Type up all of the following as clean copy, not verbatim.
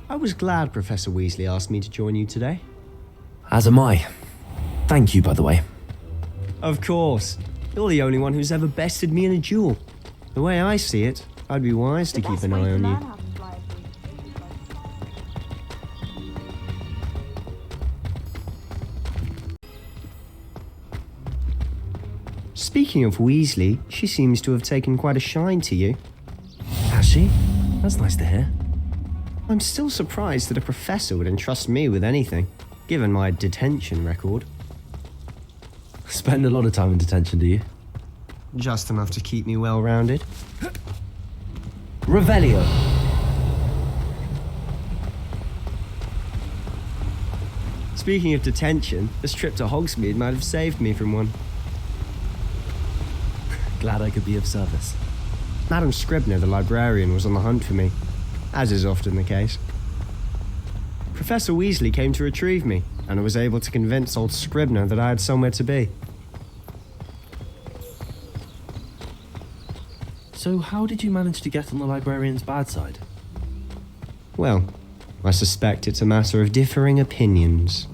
I was glad Professor Weasley asked me to join you today. As am I. Thank you, by the way. Of course. You're the only one who's ever bested me in a duel. The way I see it, I'd be wise to keep an eye on you. Speaking of Weasley, she seems to have taken quite a shine to you. Has she? That's nice to hear. I'm still surprised that a professor would entrust me with anything, given my detention record. Spend a lot of time in detention, do you? Just enough to keep me well-rounded. Revelio. Speaking of detention, this trip to Hogsmeade might have saved me from one. Glad I could be of service. Madam Scribner, the librarian, was on the hunt for me, as is often the case. Professor Weasley came to retrieve me, and I was able to convince old Scribner that I had somewhere to be. So how did you manage to get on the librarian's bad side? Well, I suspect it's a matter of differing opinions.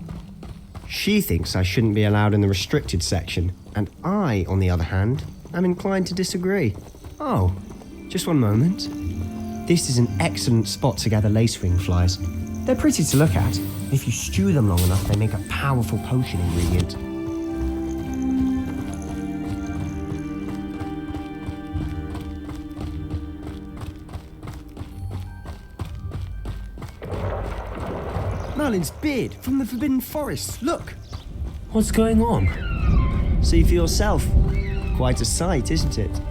She thinks I shouldn't be allowed in the restricted section, and I, on the other hand, am inclined to disagree. Oh, just one moment. This is an excellent spot to gather lacewing flies. They're pretty to look at. If you stew them long enough, they make a powerful potion ingredient. Merlin's beard from the Forbidden Forest. Look! What's going on? See for yourself. Quite a sight, isn't it?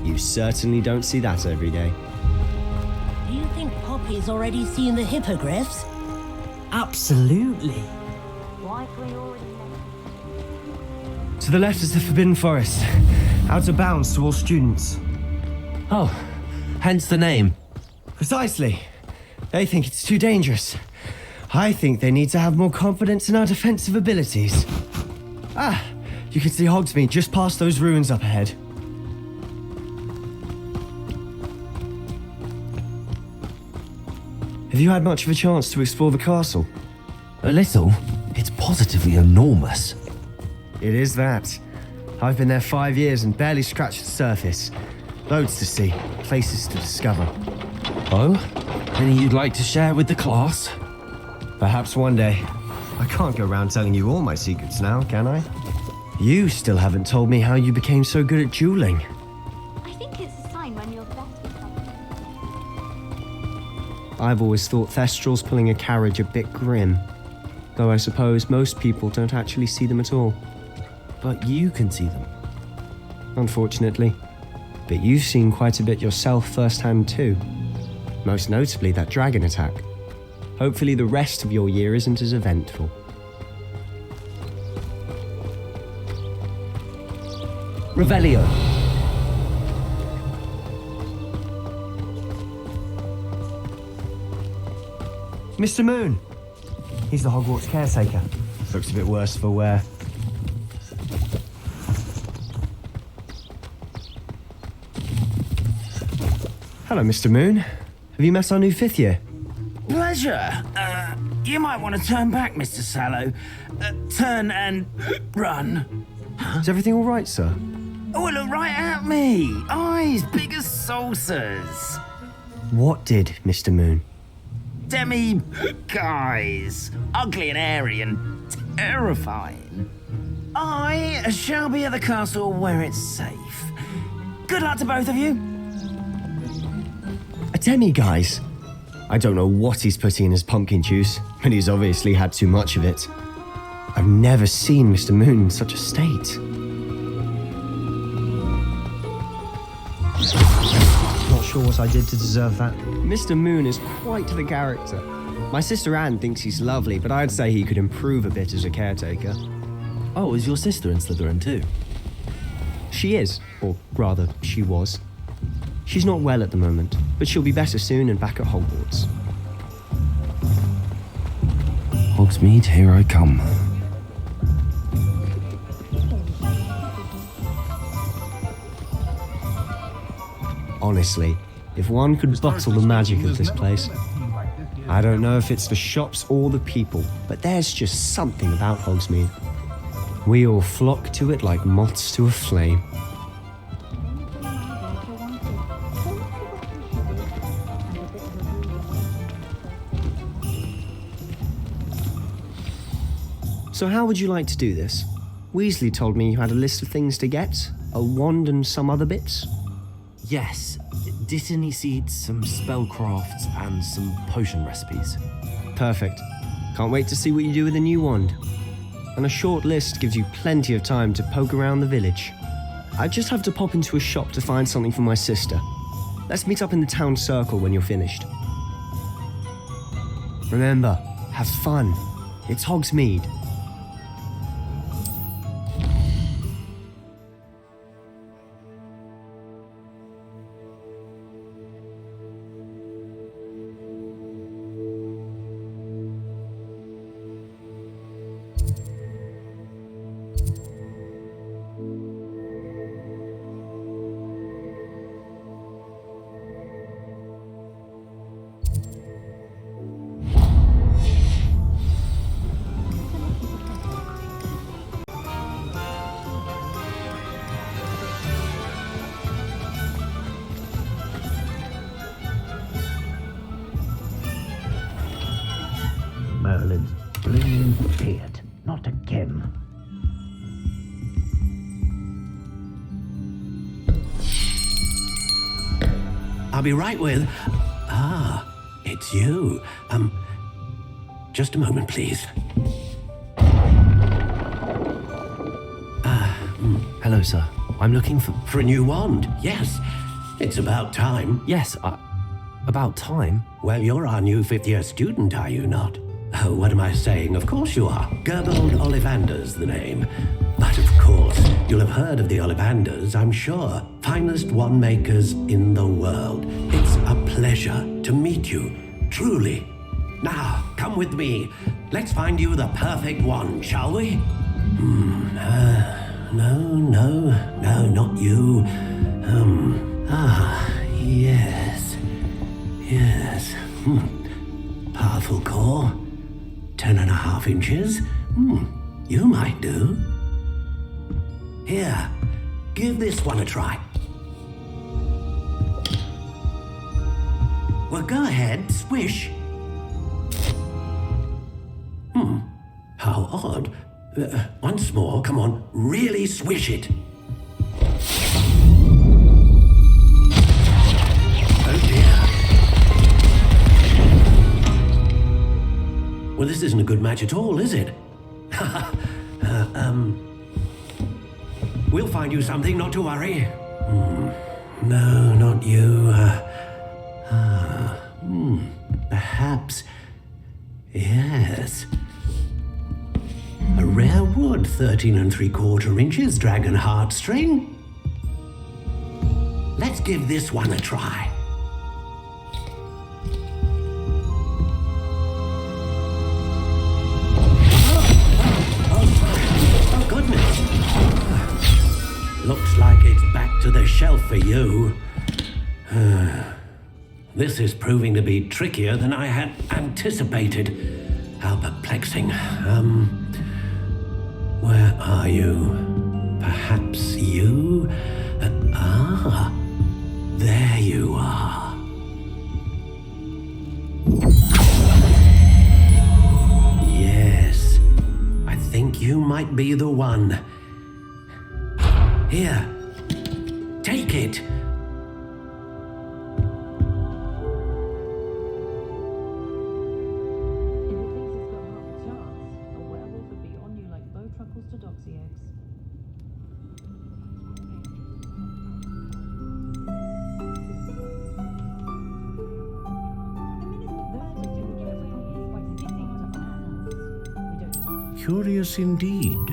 You certainly don't see that every day. Do you think Poppy's already seen the hippogriffs? Absolutely. To the left is the Forbidden Forest. Out of bounds to all students. Oh, hence the name. Precisely. They think it's too dangerous. I think they need to have more confidence in our defensive abilities. Ah, you can see Hogsmeade just past those ruins up ahead. Have you had much of a chance to explore the castle? A little. It's positively enormous. It is that. I've been there 5 years and barely scratched the surface. Loads to see, places to discover. Oh? Any you'd like to share with the class? Perhaps one day. I can't go around telling you all my secrets now, can I? You still haven't told me how you became so good at dueling. I think it's a sign when you're best with something. I've always thought Thestrals pulling a carriage a bit grim. Though I suppose most people don't actually see them at all. But you can see them. Unfortunately. But you've seen quite a bit yourself firsthand too. Most notably that dragon attack. Hopefully the rest of your year isn't as eventful. Revelio. Mr. Moon. He's the Hogwarts caretaker. Looks a bit worse for wear. Hello, Mr. Moon. Have you met our new fifth year? Pleasure. You might want to turn back, Mr. Sallow. Turn and run. Is everything all right, sir? Oh, look right at me. Eyes big as saucers. What did, Mr. Moon? Demi guys. Ugly and airy and terrifying. I shall be at the castle where it's safe. Good luck to both of you. A demi-guise? I don't know what he's putting in his pumpkin juice, but he's obviously had too much of it. I've never seen Mr. Moon in such a state. Not sure what I did to deserve that. Mr. Moon is quite the character. My sister Anne thinks he's lovely, but I'd say he could improve a bit as a caretaker. Oh, is your sister in Slytherin too? She is, or rather, she was. She's not well at the moment, but she'll be better soon and back at Hogwarts. Hogsmeade, here I come. Honestly, if one could bottle the magic of this place. I don't know if it's the shops or the people, but there's just something about Hogsmeade. We all flock to it like moths to a flame. So how would you like to do this? Weasley told me you had a list of things to get, a wand and some other bits. Yes, Dittany seeds, some spellcrafts, and some potion recipes. Perfect. Can't wait to see what you do with the new wand. And a short list gives you plenty of time to poke around the village. I just have to pop into a shop to find something for my sister. Let's meet up in the town circle when you're finished. Remember, have fun. It's Hogsmeade. Merlin's bling beard. Not again. I'll be right with... Ah, it's you. Just a moment, please. Hello, sir. I'm looking for... For a new wand, yes. It's about time. Yes, about time. Well, you're our new fifth-year student, are you not? Oh, what am I saying? Of course you are. Gerbold Ollivander's the name. But of course, you'll have heard of the Ollivanders, I'm sure. Finest wand makers in the world. It's a pleasure to meet you, truly. Now, come with me. Let's find you the perfect wand, shall we? No, not you. Yes. Powerful core. 10.5 inches. You might do. Here, give this one a try. Well, go ahead, swish. How odd. Once more, come on, really swish it. Oh dear. Well, this isn't a good match at all, is it? We'll find you something, not to worry. No, not you. Perhaps. Yes. A rare wood, 13 3/4 inches, dragon heartstring. Let's give this one a try. Oh, goodness. Looks like it's back to the shelf for you. This is proving to be trickier than I had anticipated. How perplexing. Where are you? Perhaps you? There you are. Yes, I think you might be the one. Here, take it. Curious indeed.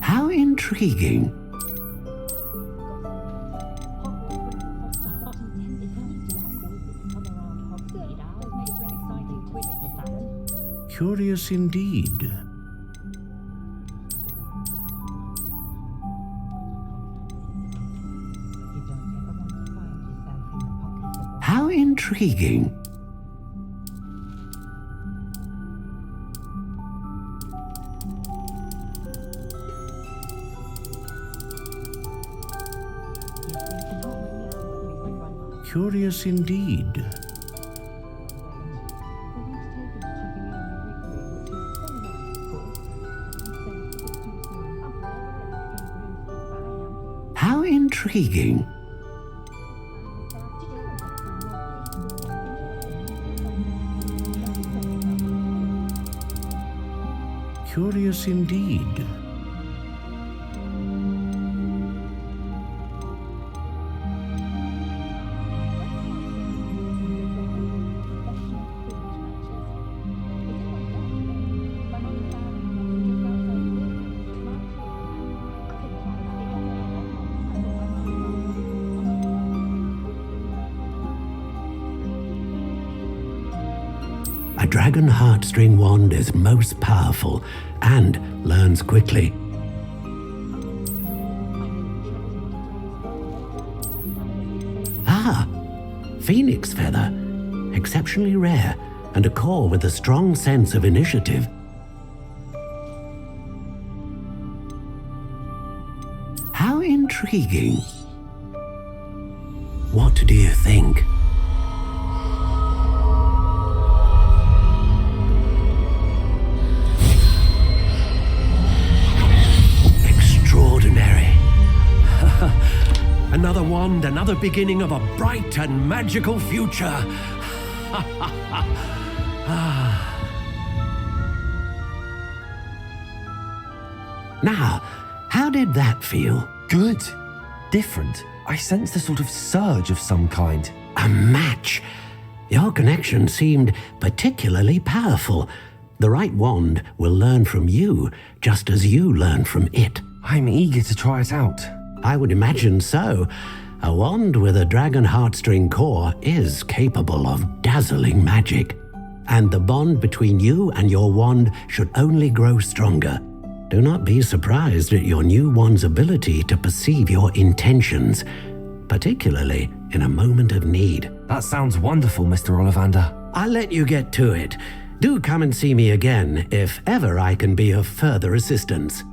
How intriguing. Curious indeed. intriguing. Curious indeed. How intriguing. Curious indeed. A dragon heartstring wand is most powerful and learns quickly. Ah, phoenix feather. Exceptionally rare, and a core with a strong sense of initiative. How intriguing. What do you think? Another wand, another beginning of a bright and magical future. Now, how did that feel? Good. Different. I sensed a sort of surge of some kind. A match. Your connection seemed particularly powerful. The right wand will learn from you, just as you learn from it. I'm eager to try it out. I would imagine so. A wand with a dragon heartstring core is capable of dazzling magic. And the bond between you and your wand should only grow stronger. Do not be surprised at your new wand's ability to perceive your intentions, particularly in a moment of need. That sounds wonderful, Mr. Ollivander. I'll let you get to it. Do come and see me again if ever I can be of further assistance.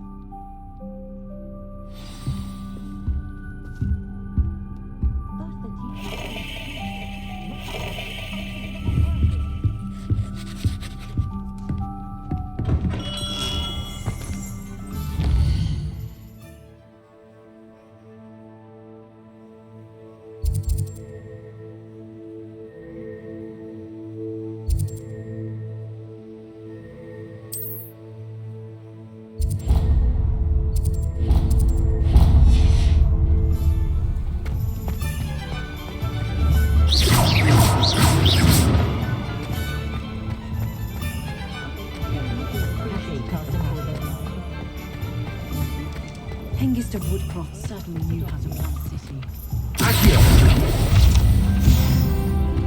Hengist of Woodcroft certainly knew how to run a city.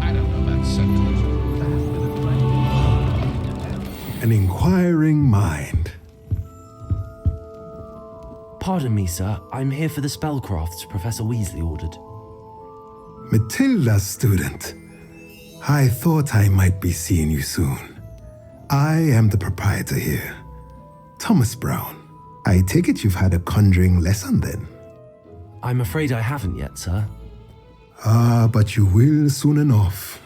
I don't know that sentence. An inquiring mind. Pardon me, sir. I'm here for the spellcrafts Professor Weasley ordered. Matilda's student. I thought I might be seeing you soon. I am the proprietor here, Thomas Brown. I take it you've had a conjuring lesson then? I'm afraid I haven't yet, sir. Ah, but you will soon enough.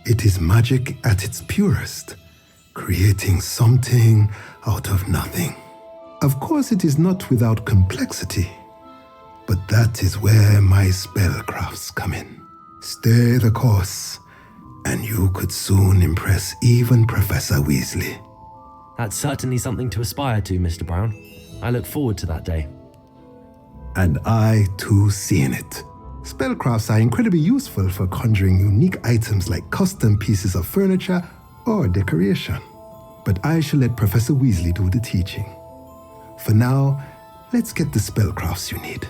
It is magic at its purest, creating something out of nothing. Of course, it is not without complexity, but that is where my spellcrafts come in. Stay the course, and you could soon impress even Professor Weasley. That's certainly something to aspire to, Mr. Brown. I look forward to that day. And I too seeing it. Spellcrafts are incredibly useful for conjuring unique items like custom pieces of furniture or decoration. But I shall let Professor Weasley do the teaching. For now, let's get the spellcrafts you need.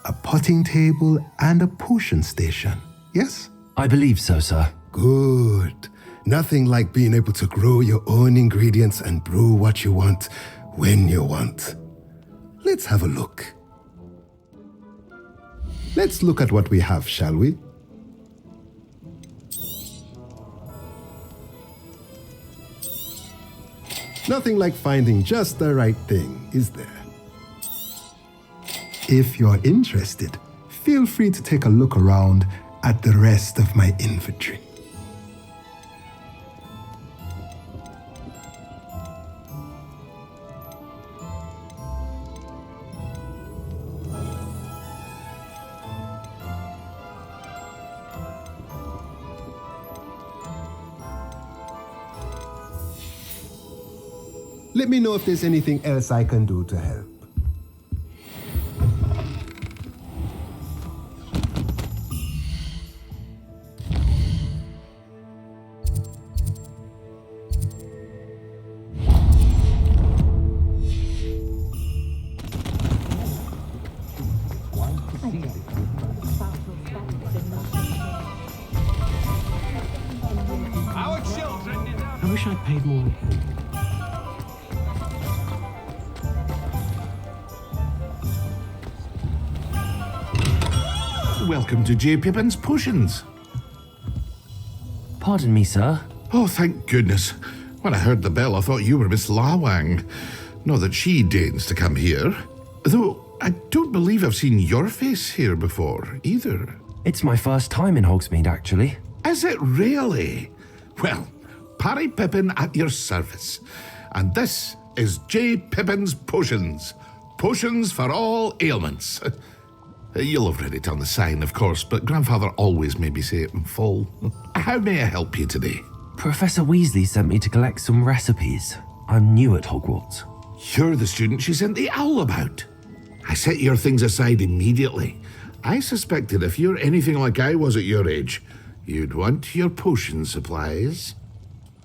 A potting table and a potion station, yes? I believe so, sir. Good. Nothing like being able to grow your own ingredients and brew what you want when you want. Let's have a look. Let's look at what we have, shall we? Nothing like finding just the right thing, is there? If you're interested, feel free to take a look around at the rest of my inventory. Let me know if there's anything else I can do to help. I wish I'd paid more. Welcome to J. Pippin's Potions. Pardon me, sir. Oh, thank goodness. When I heard the bell, I thought you were Miss Lawang. Not that she deigns to come here. Though I don't believe I've seen your face here before, either. It's my first time in Hogsmeade, actually. Is it really? Well, Parry Pippin at your service. And this is J. Pippin's Potions. Potions for all ailments. You'll have read it on the sign, of course, but Grandfather always made me say it in full. How may I help you today? Professor Weasley sent me to collect some recipes. I'm new at Hogwarts. You're the student she sent the owl about. I set your things aside immediately. I suspected if you're anything like I was at your age, you'd want your potion supplies.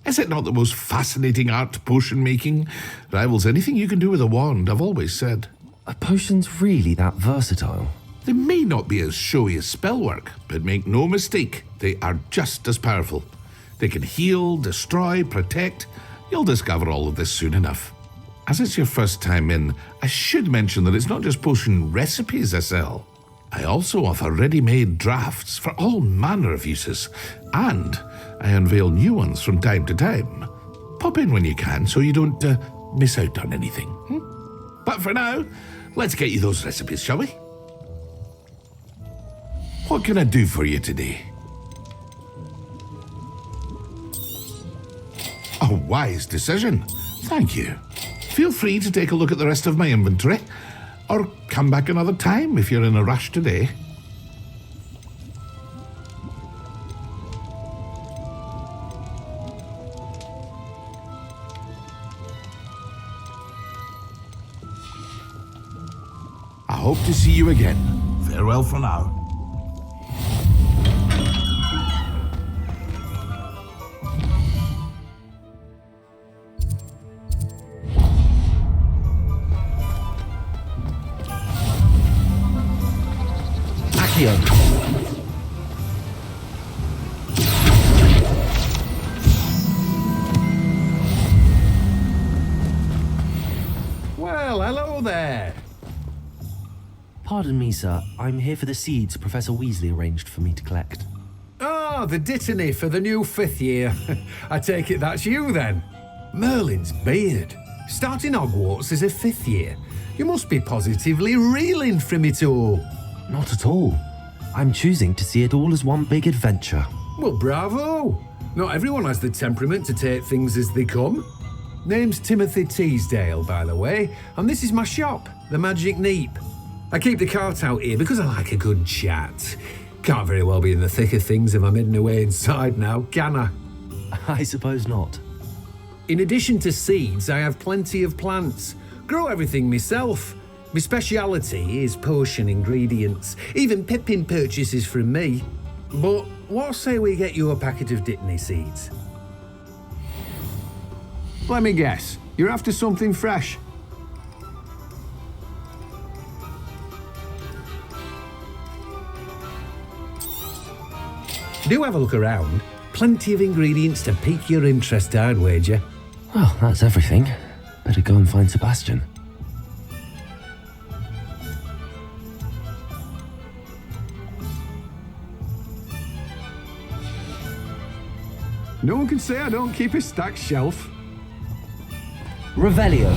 Is it not the most fascinating art, potion making? Rivals anything you can do with a wand, I've always said. Are potions really that versatile? They may not be as showy as spellwork, but make no mistake, they are just as powerful. They can heal, destroy, protect. You'll discover all of this soon enough. As it's your first time in, I should mention that it's not just potion recipes I sell. I also offer ready-made drafts for all manner of uses, and I unveil new ones from time to time. Pop in when you can so you don't miss out on anything. But for now, let's get you those recipes, shall we? What can I do for you today? A wise decision. Thank you. Feel free to take a look at the rest of my inventory, or come back another time if you're in a rush today. I hope to see you again. Farewell for now. Well, hello there. Pardon me, sir. I'm here for the seeds Professor Weasley arranged for me to collect. Ah, the dittany for the new 5th year. I take it that's you then. Merlin's beard. Starting Hogwarts as a 5th year. You must be positively reeling from it all. Not at all. I'm choosing to see it all as one big adventure. Well, bravo. Not everyone has the temperament to take things as they come. Name's Timothy Teasdale, by the way, and this is my shop, the Magic Neep. I keep the cart out here because I like a good chat. Can't very well be in the thick of things if I'm hidden away inside now, can I? I suppose not. In addition to seeds, I have plenty of plants. Grow everything myself. My speciality is potion ingredients. Even Pippin purchases from me. But what say we get you a packet of dittany seeds? Let me guess. You're after something fresh. Do have a look around. Plenty of ingredients to pique your interest, I'd wager. Well, that's everything. Better go and find Sebastian. No one can say I don't keep a stacked shelf. Revelio.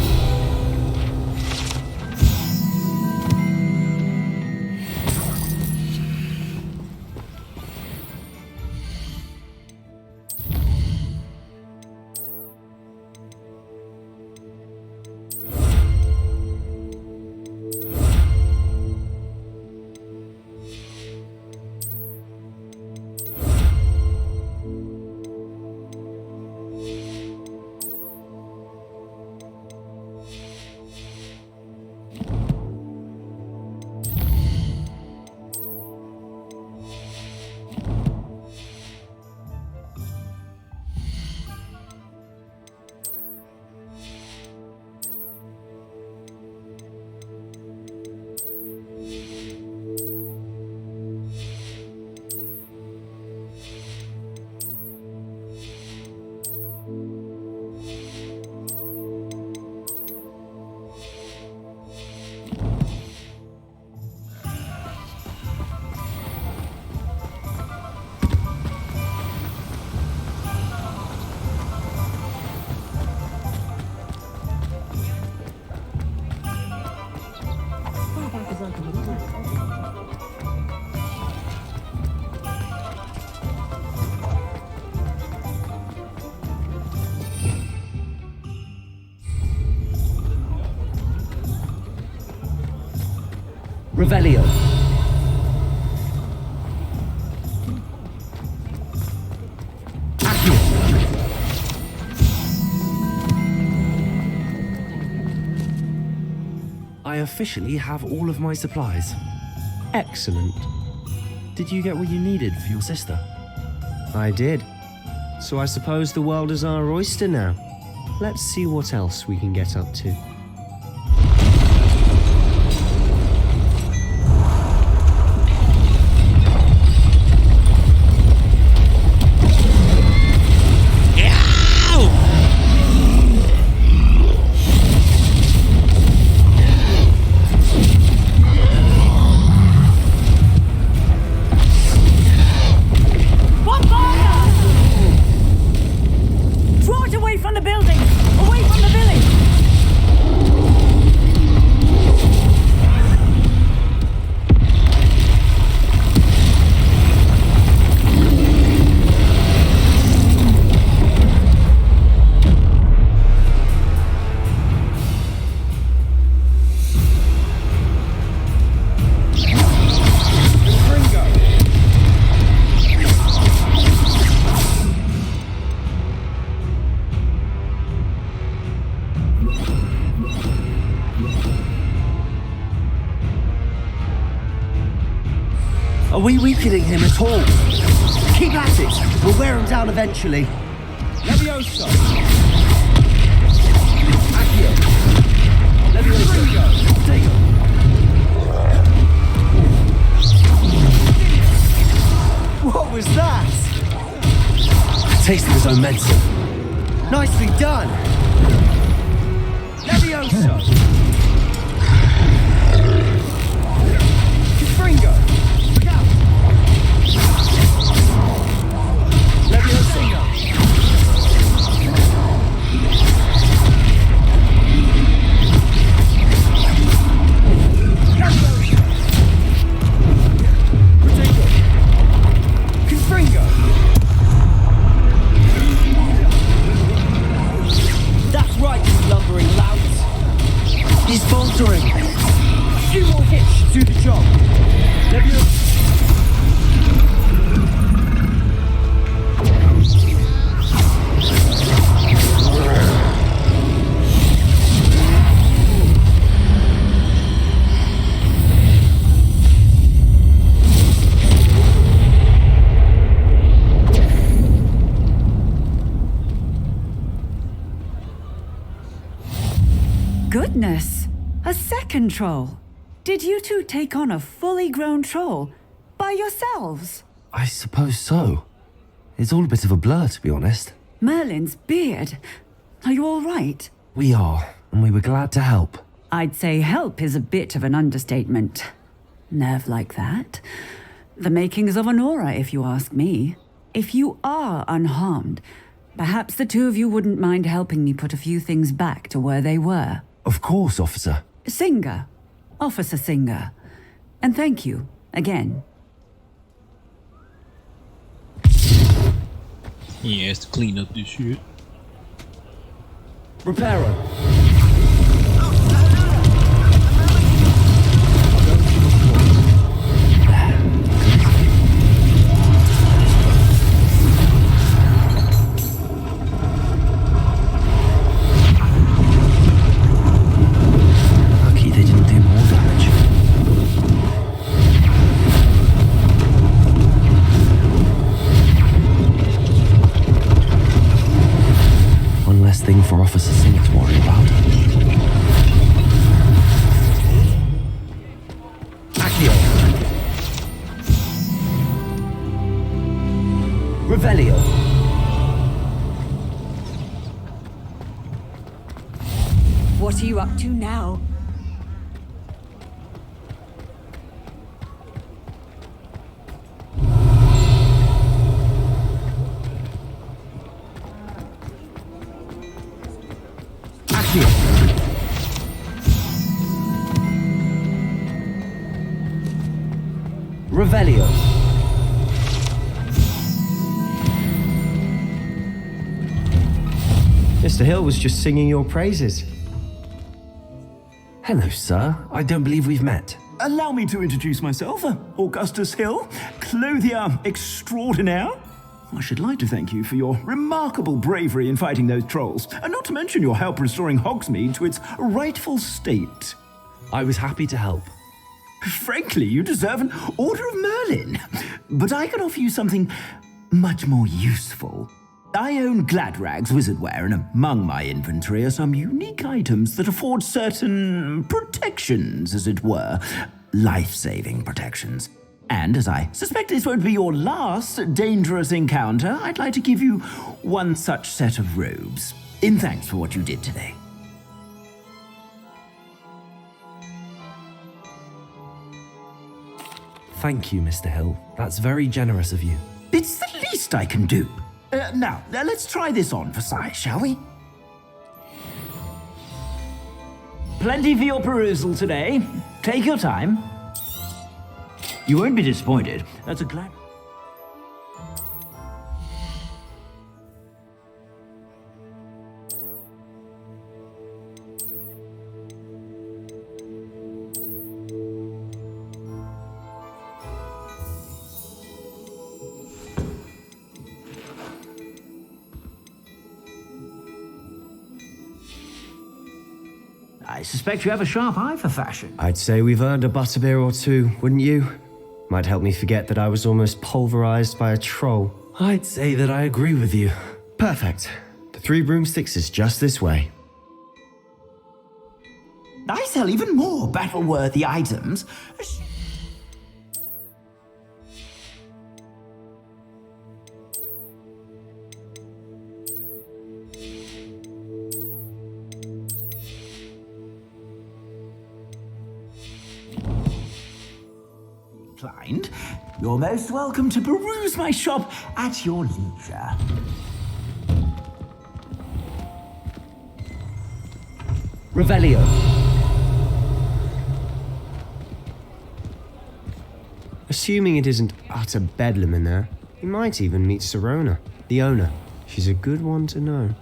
Revelio. I officially have all of my supplies. Excellent. Did you get what you needed for your sister? I did. So I suppose the world is our oyster now. Let's see what else we can get up to. Are we weakening him at all? Keep at it. We'll wear him down eventually. Levioso! Accio! Levioso! Digo! What was that? A taste of his own medicine. Nicely done! Levioso! Fringo! That's right, you lumbering louts! He's faltering. A few more hits to do the job. Goodness! A second troll! Did you two take on a fully grown troll by yourselves? I suppose so. It's all a bit of a blur, to be honest. Merlin's beard. Are you all right? We are, and we were glad to help. I'd say help is a bit of an understatement. Nerve like that. The makings of an aura, if you ask me. If you are unharmed, Perhaps the two of you wouldn't mind helping me put a few things back to where they were. Of course, officer. Singer. Officer Singer. And thank you, again. He has to clean up this shit. Reparo. Lucky they didn't do more damage. One less thing for Officer Singer to worry about. Accio. Revelio. What are you up to now? Accio. Revelio. Mr. Hill was just singing your praises. Hello, sir. I don't believe we've met. Allow me to introduce myself, Augustus Hill, clothier extraordinaire. I should like to thank you for your remarkable bravery in fighting those trolls, and not to mention your help restoring Hogsmeade to its rightful state. I was happy to help. Frankly, you deserve an Order of Merlin, but I can offer you something much more useful. I own Gladrag's wizardware, and among my inventory are some unique items that afford certain protections, as it were. Life-saving protections. And as I suspect this won't be your last dangerous encounter, I'd like to give you one such set of robes, in thanks for what you did today. Thank you, Mr. Hill. That's very generous of you. It's the least I can do. Now, let's try this on for size, shall we? Plenty for your perusal today. Take your time. You won't be disappointed. That's a glad... I suspect you have a sharp eye for fashion. I'd say we've earned a butterbeer or two, wouldn't you? Might help me forget that I was almost pulverized by a troll. I'd say that I agree with you. Perfect. The 3 broomsticks is just this way. I sell even more battle-worthy items. Inclined, you're most welcome to peruse my shop at your leisure. Revelio. Assuming it isn't utter bedlam in there, you might even meet Serona, the owner. She's a good one to know.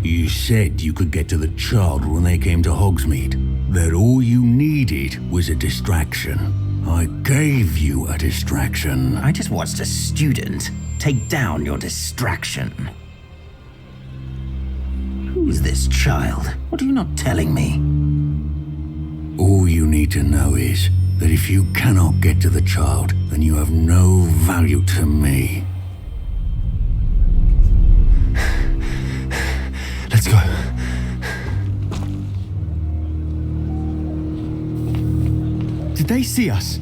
You said you could get to the child when they came to Hogsmeade. That all you needed was a distraction. I gave you a distraction. I just watched a student take down your distraction. Who's this child? What are you not telling me? All you need to know is that if you cannot get to the child, then you have no value to me. Let's go. Did they see us?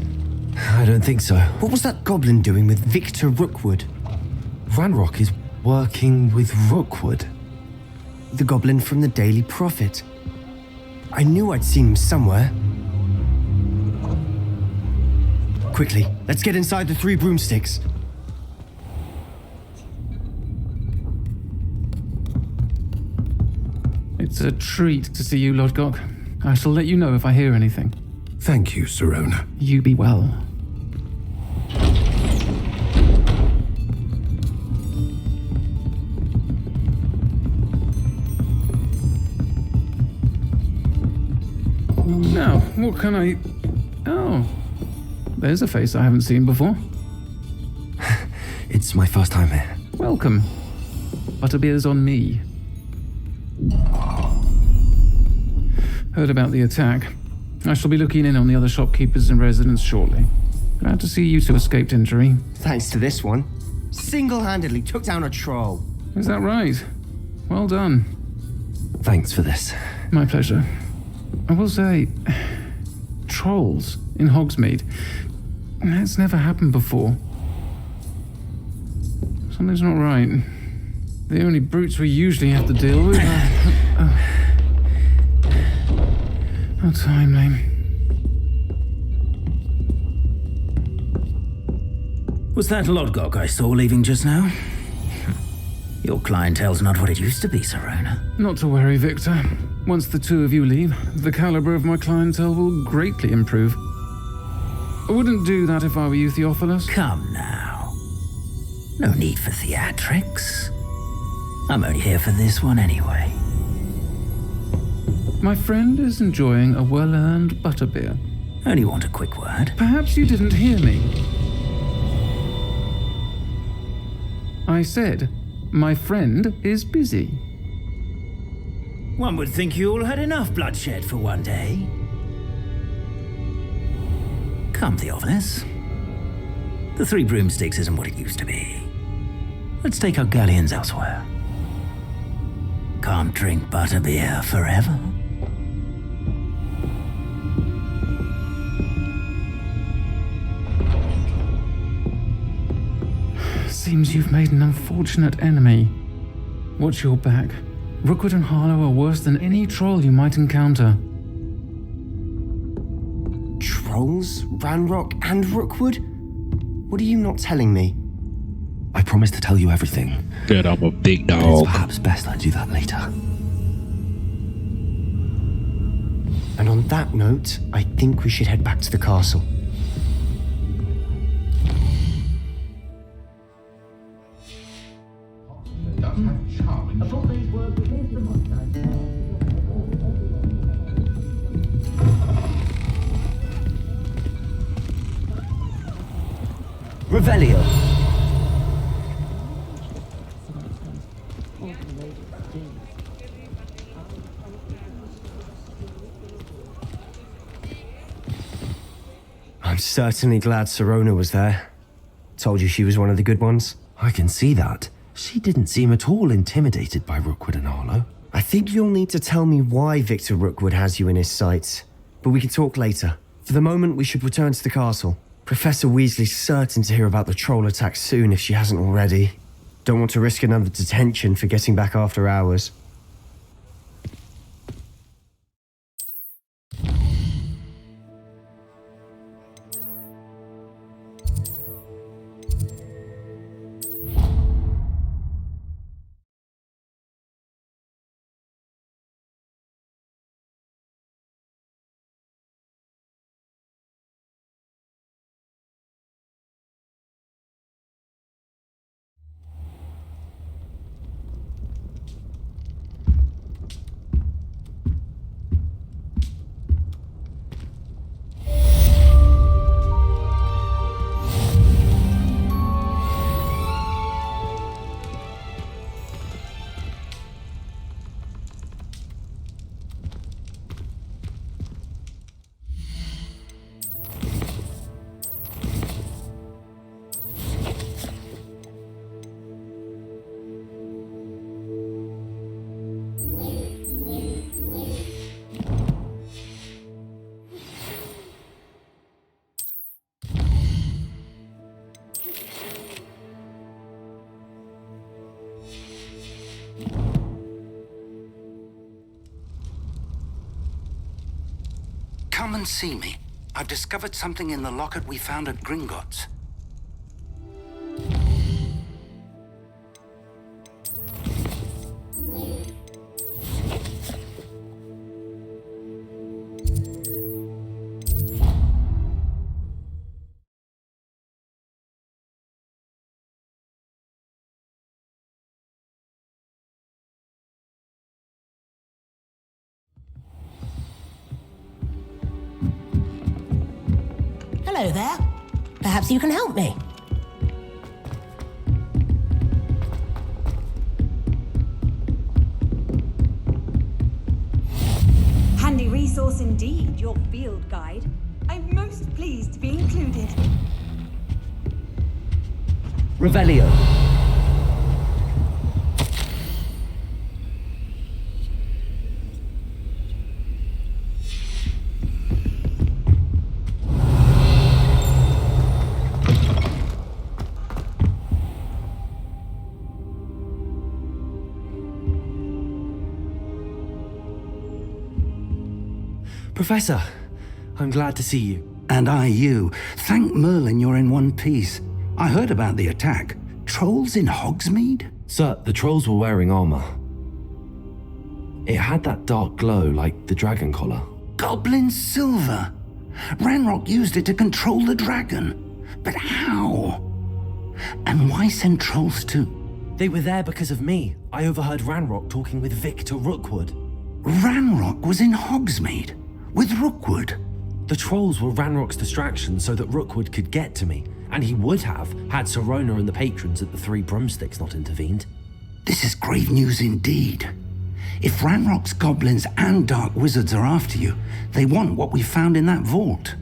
I don't think so. What was that goblin doing with Victor Rookwood? Ranrock is working with Rookwood. The goblin from the Daily Prophet. I knew I'd seen him somewhere. Quickly, let's get inside the three broomsticks. It's a treat to see you, Lodgok. I shall let you know if I hear anything. Thank you, Sirona. You be well. Now, what can I... Oh, there's a face I haven't seen before. It's my first time here. Welcome. Butterbeer's on me. Heard about the attack. I shall be looking in on the other shopkeepers and residents shortly. Glad to see you two escaped injury. Thanks to this one. Single-handedly took down a troll. Is that right? Well done. Thanks for this. My pleasure. I will say, trolls in Hogsmeade. That's never happened before. Something's not right. The only brutes we usually have to deal with are... How timely. Was that Lodgok I saw leaving just now? Your clientele's not what it used to be, Sirona. Not to worry, Victor. Once the two of you leave, the caliber of my clientele will greatly improve. I wouldn't do that if I were you, Theophilus. Come now. No need for theatrics. I'm only here for this one anyway. My friend is enjoying a well-earned butterbeer. Only want a quick word. Perhaps you didn't hear me. I said, my friend is busy. One would think you all had enough bloodshed for one day. Come, Theophilus. The Three Broomsticks isn't what it used to be. Let's take our galleons elsewhere. Can't drink butterbeer forever. Seems you've made an unfortunate enemy. Watch your back. Rookwood and Harlow are worse than any troll you might encounter. Trolls? Ranrock and Rookwood? What are you not telling me? I promised to tell you everything. Good, I'm a big It's dog. perhaps best I do that later. And on that note, I think we should head back to the castle. Revelio. I'm certainly glad Sirona was there. Told you she was one of the good ones. I can see that. She didn't seem at all intimidated by Rookwood and Harlow. I think you'll need to tell me why Victor Rookwood has you in his sights. But we can talk later. For the moment, we should return to the castle. Professor Weasley's certain to hear about the troll attack soon if she hasn't already. Don't want to risk another detention for getting back after hours. and see me. I've discovered something in the locket we found at Gringotts. Hello there. Perhaps you can help me. Handy resource indeed, your field guide. I'm most pleased to be included. Revelio. Professor, I'm glad to see you. And I you. Thank Merlin you're in one piece. I heard about the attack. Trolls in Hogsmeade? Sir, the trolls were wearing armor. It had that dark glow like the dragon collar. Goblin silver. Ranrock used it to control the dragon. But how? And why send trolls too? They were there because of me. I overheard Ranrock talking with Victor Rookwood. Ranrock was in Hogsmeade? With Rookwood? The trolls were Ranrock's distraction so that Rookwood could get to me, and he would have had Serona and the patrons at the Three Broomsticks not intervened. This is grave news indeed. If Ranrock's goblins and dark wizards are after you, they want what we found in that vault.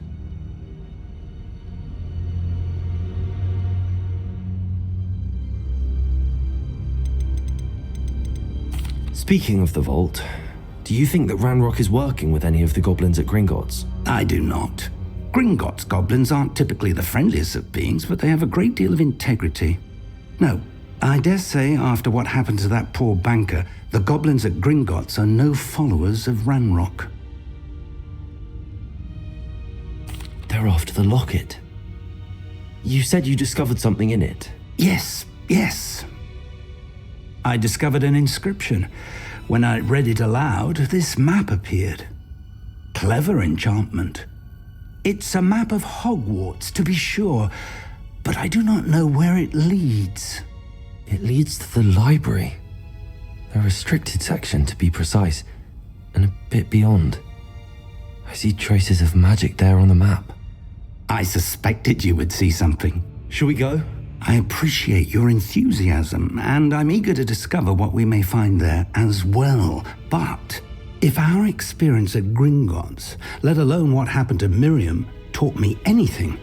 Speaking of the vault, do you think that Ranrock is working with any of the goblins at Gringotts? I do not. Gringotts goblins aren't typically the friendliest of beings, but they have a great deal of integrity. No, I dare say after what happened to that poor banker, the goblins at Gringotts are no followers of Ranrock. They're after the locket. You said you discovered something in it. Yes. I discovered an inscription. When I read it aloud, this map appeared. Clever enchantment. It's a map of Hogwarts, to be sure, but I do not know where it leads. It leads to the library. A restricted section, to be precise, and a bit beyond. I see traces of magic there on the map. I suspected you would see something. Shall we go? I appreciate your enthusiasm, and I'm eager to discover what we may find there as well. But if our experience at Gringotts, let alone what happened to Miriam, taught me anything,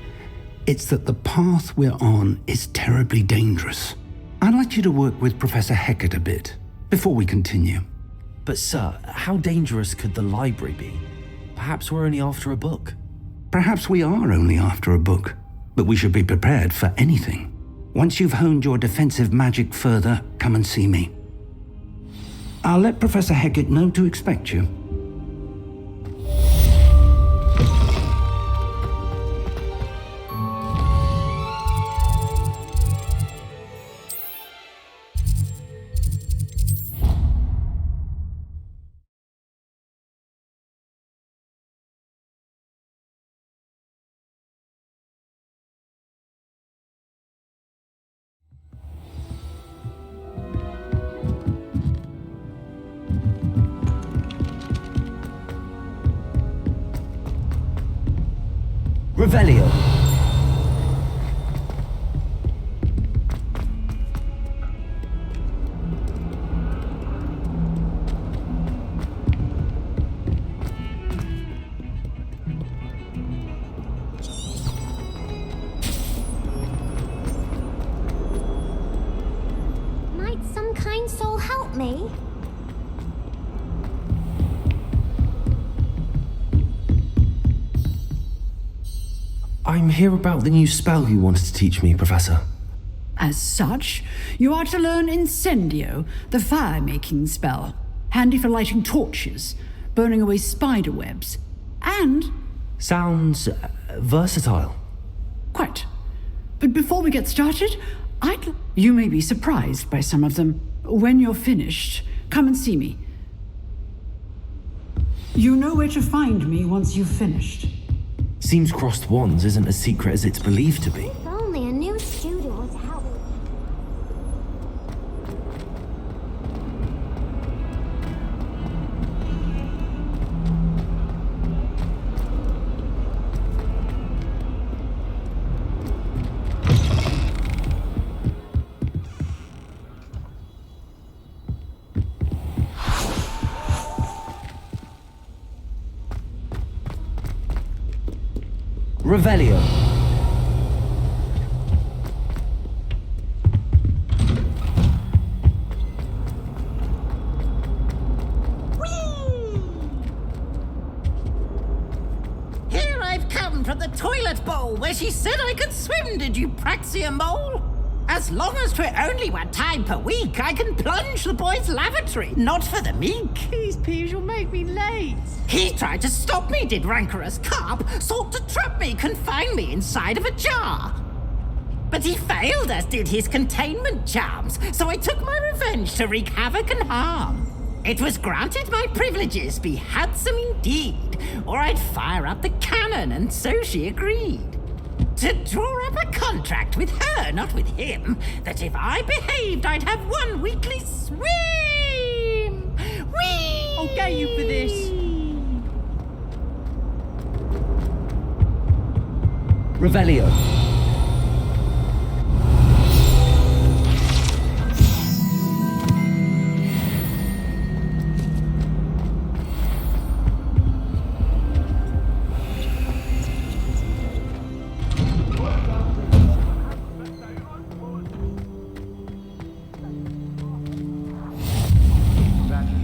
it's that the path we're on is terribly dangerous. I'd like you to work with Professor Hecat a bit before we continue. But sir, how dangerous could the library be? Perhaps we're only after a book. Perhaps we are only after a book, but we should be prepared for anything. Once you've honed your defensive magic further, come and see me. I'll let Professor Hecat know to expect you. Revelio. Might some kind soul help me? I'm here about the new spell you wanted to teach me, Professor. As such, you are to learn Incendio, the fire-making spell, handy for lighting torches, burning away spider webs, and Sounds versatile. Quite. But before we get started, you may be surprised by some of them. When you're finished, come and see me. You know where to find me once you've finished. Seems crossed wands isn't as secret as it's believed to be. If only a new student would help. Revelio. Here I've come from the toilet bowl where she said I could swim, did you praxia mole? As long as 'twere only 1 time per week, I can plunge the boys' lavatory, not for the meek. These peas will make me late. He tried to stop me, did rancorous carp, sought to trap me, confine me inside of a jar. But he failed, as did his containment charms, so I took my revenge to wreak havoc and harm. It was granted my privileges be handsome indeed, or I'd fire up the cannon, and so she agreed. To draw up a contract with her, not with him, that if I behaved, I'd have 1 weekly swim. Whee! I'll get you for this. Revelio.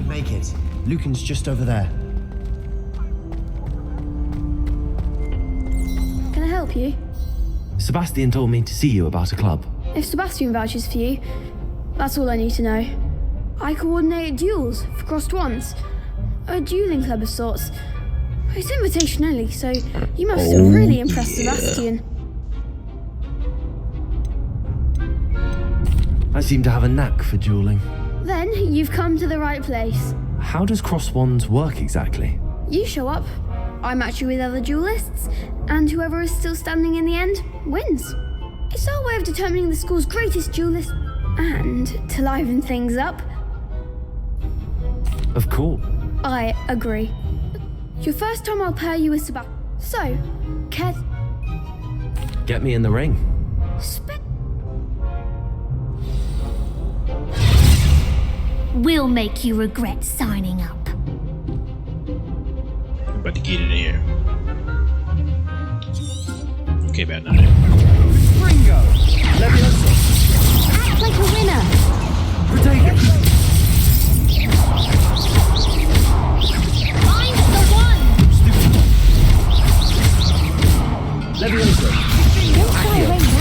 Make it. Lucan's just over there. Can I help you? Sebastian told me to see you about a club. If Sebastian vouches for you, that's all I need to know. I coordinate duels for crossed wands. A dueling club of sorts. It's invitation only, so you must have really impressed Sebastian. I seem to have a knack for dueling. Then you've come to the right place. How does crossed wands work exactly? You show up, I match you with other duelists, and whoever is still standing in the end wins. It's our way of determining the school's greatest duelist, and to liven things up. Of course. I agree. Your first time I'll pair you with Sebastian. So, Ket. Get me in the ring. We'll make you regret signing up. I'm about to get it in here. Okay, bad night. Ringo! Leviosa! Act like a winner! Protego! Find the one! Leviosa! Don't try away now.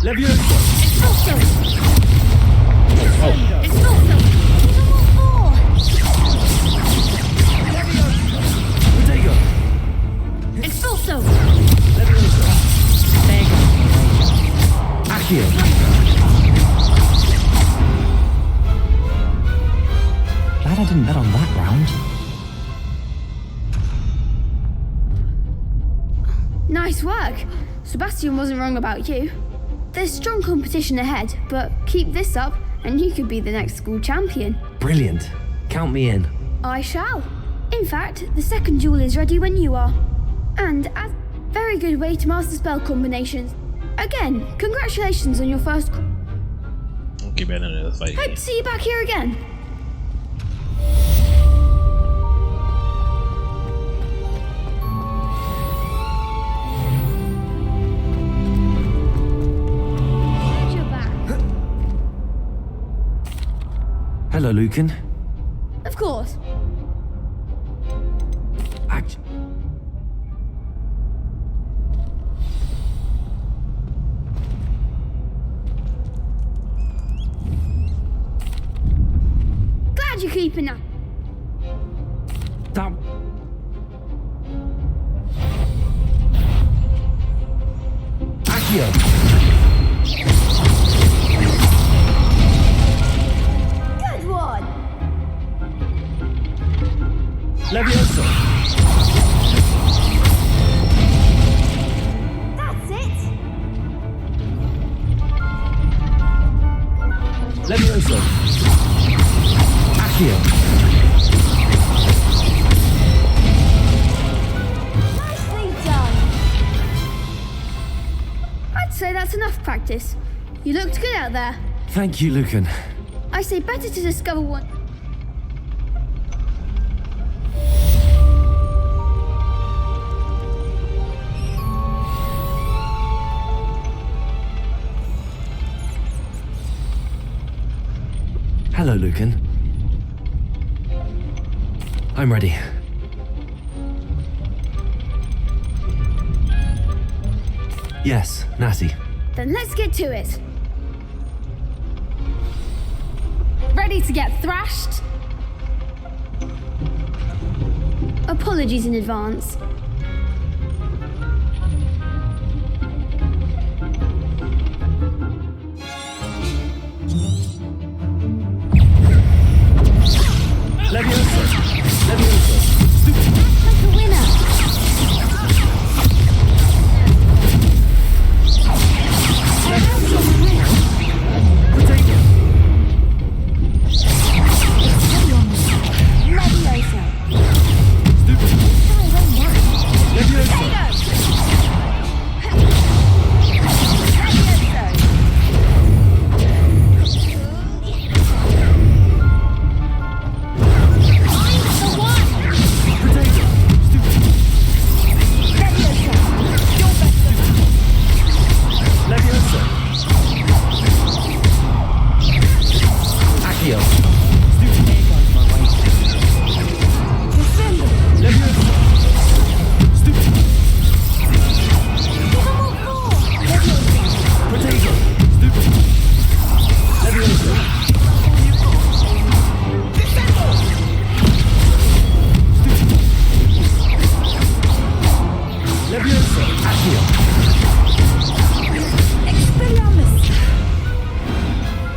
Leviosa! Expulso! Oh. Expulso! Protego! Expulso! Leviosa! Accio! Glad I didn't bet on that round. Nice work. Sebastian wasn't wrong about you. There's strong competition ahead, but keep this up and you could be the next school champion. Brilliant. Count me in. I shall. In fact, the second duel is ready when you are. And a very good way to master spell combinations. Again, congratulations on your first... Okay, bad night. Let's fight. Hope to see you back here again. Hello, Lucan. Of course. open now. That... Accio! Good one. Levioso! That's it. Levioso! Accio! Nicely done. I'd say that's enough practice. You looked good out there. Thank you, Lucan. I say better to discover one. Hello, Lucan. I'm ready. Yes, Natty. Then let's get to it. Ready to get thrashed? Apologies in advance. Levioso! Levioso! Like a winner.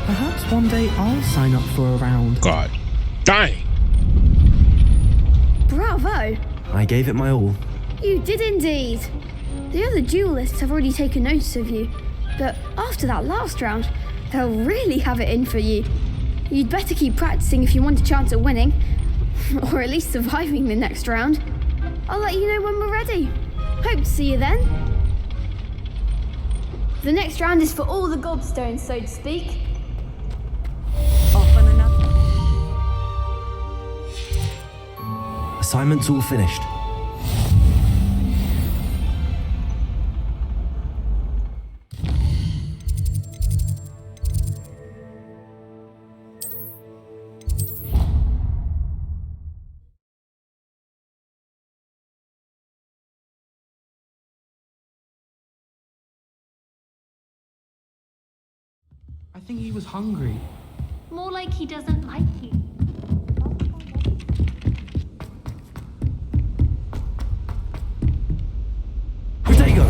Perhaps one day I'll sign up for a round. God. Dang! Bravo. I gave it my all. You did indeed. The other duelists have already taken notice of you, but after that last round, they'll really have it in for you. You'd better keep practicing if you want a chance at winning, or at least surviving the next round. I'll let you know when we're ready. Hope to see you then. The next round is for all the gobstones, so to speak. Off on another. Assignment's all finished. I think he was hungry. More like he doesn't like you. Protego!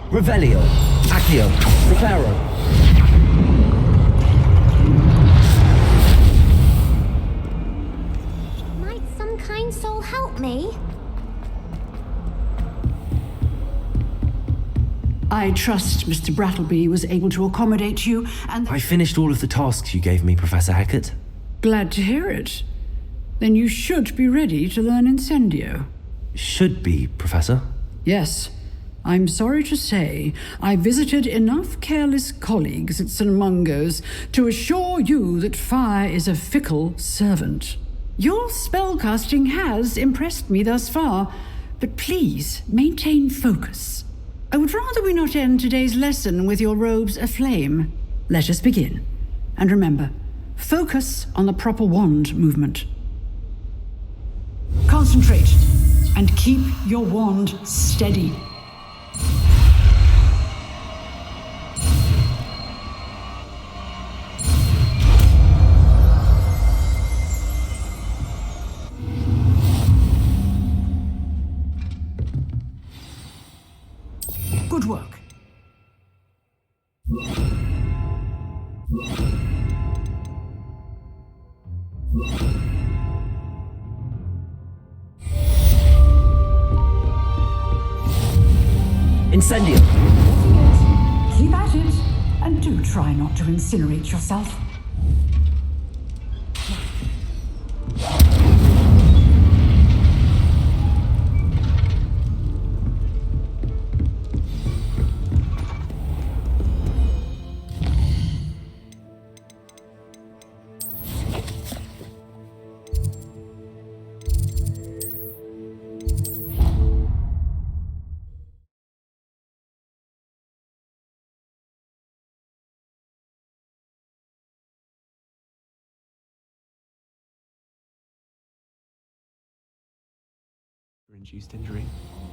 Revelio, Accio, Preparo. Might some kind soul help me? I trust Mr. Brattleby was able to accommodate you, and I finished all of the tasks you gave me, Professor Hecat. glad to hear it. Then you should be ready to learn Incendio. Should be, Professor. Yes, I'm sorry to say, I visited enough careless colleagues at St. Mungo's to assure you that fire is a fickle servant. Your spellcasting has impressed me thus far, but please maintain focus. I would rather we not end today's lesson with your robes aflame. Let us begin. And remember, focus on the proper wand movement. Concentrate and keep your wand steady. Good work. Incendio! Keep at it, and do try not to incinerate yourself. Induced injury,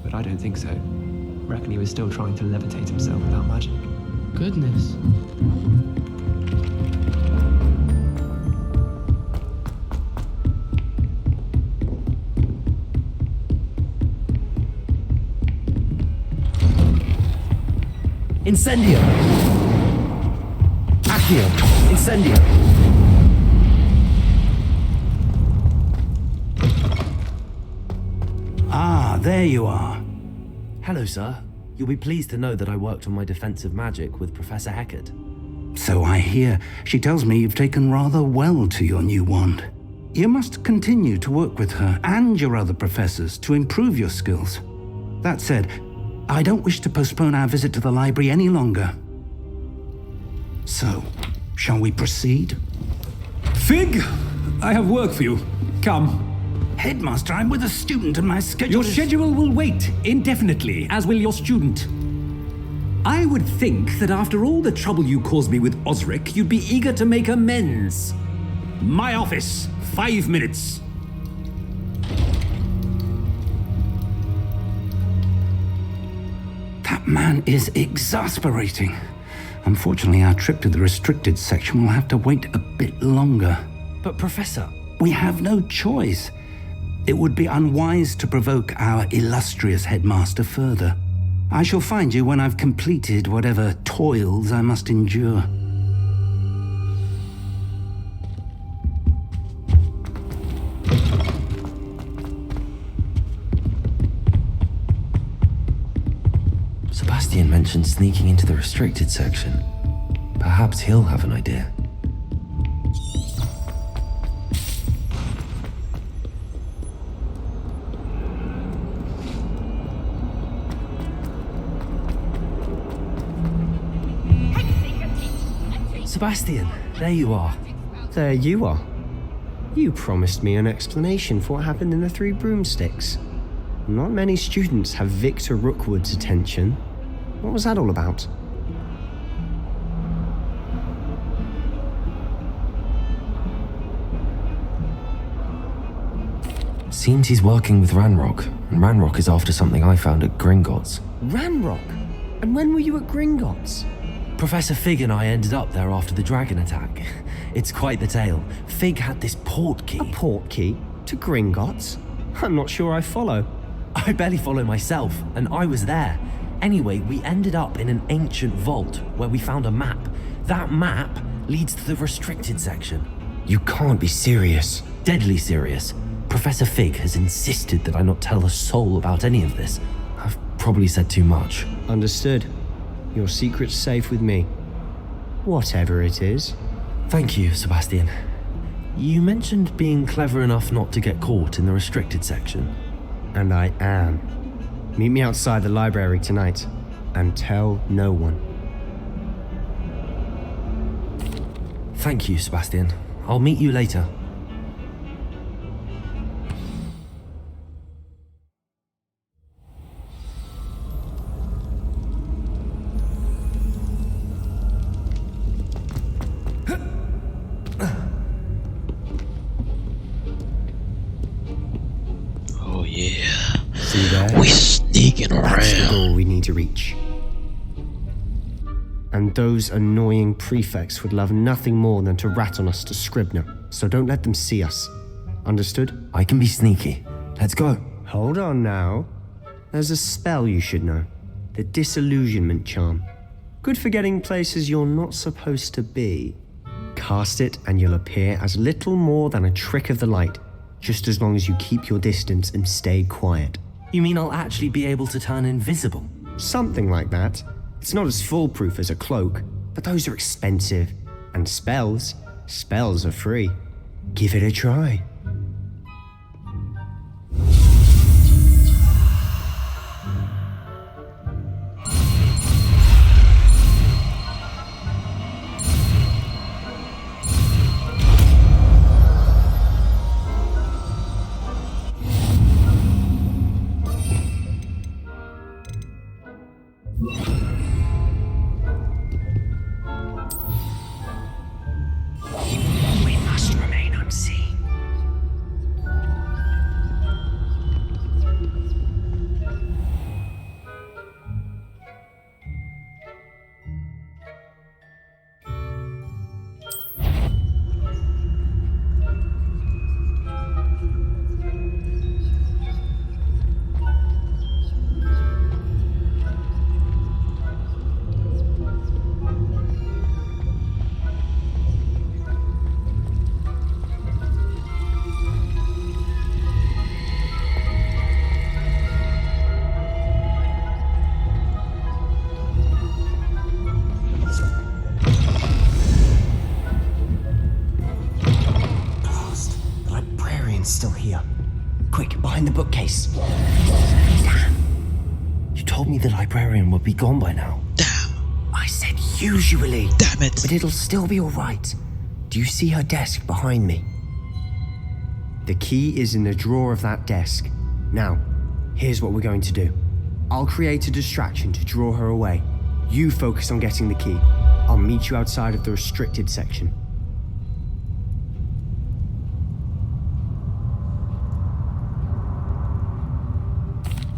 but I don't think so. Reckon he was still trying to levitate himself without magic. Goodness. Incendio! Accio! Incendio! Ah, there you are. Hello, sir. You'll be pleased to know that I worked on my defensive magic with Professor Heckard. So I hear. She tells me you've taken rather well to your new wand. You must continue to work with her and your other professors to improve your skills. That said, I don't wish to postpone our visit to the library any longer. So, shall we proceed? Fig, I have work for you. Come. Headmaster, I'm with a student and my schedule Your schedule will wait indefinitely, as will your student. I would think that after all the trouble you caused me with Osric, you'd be eager to make amends. My office, 5 minutes. That man is exasperating. Unfortunately, our trip to the restricted section will have to wait a bit longer. But Professor... We have no choice. It would be unwise to provoke our illustrious headmaster further. I shall find you when I've completed whatever toils I must endure. Sebastian mentioned sneaking into the restricted section. Perhaps he'll have an idea. Sebastian, there you are. There you are. You promised me an explanation for what happened in the Three Broomsticks. Not many students have Victor Rookwood's attention. What was that all about? Seems he's working with Ranrock, and Ranrock is after something I found at Gringotts. Ranrock? And when were you at Gringotts? Professor Fig and I ended up there after the dragon attack. It's quite the tale. Fig had this port key. A port key? To Gringotts? I'm not sure I follow. I barely follow myself, and I was there. Anyway, we ended up in an ancient vault where we found a map. That map leads to the restricted section. You can't be serious. Deadly serious. Professor Fig has insisted that I not tell a soul about any of this. I've probably said too much. Understood. Your secret's safe with me. Whatever it is. Thank you, Sebastian. You mentioned being clever enough not to get caught in the restricted section. And I am. Meet me outside the library tonight, and tell no one. Thank you, Sebastian. I'll meet you later. Oh yeah. See there? We sneaking That's the around. goal we need to reach. And those annoying prefects would love nothing more than to rat on us to Scribner, so don't let them see us. Understood? I can be sneaky. Let's go. Hold on now. There's a spell you should know. The Disillusionment Charm. Good for getting places you're not supposed to be. Cast it and you'll appear as little more than a trick of the light, just as long as you keep your distance and stay quiet. You mean I'll actually be able to turn invisible? Something like that. It's not as foolproof as a cloak, but those are expensive. And spells are free. Give it a try. We must remain unseen. Still here. Quick, behind the bookcase. Damn. You told me the librarian would be gone by now. I said usually. Damn it. But it'll still be alright. Do you see her desk behind me? The key is in the drawer of that desk. Now, here's what we're going to do. I'll create a distraction to draw her away. You focus on getting the key. I'll meet you outside of the restricted section.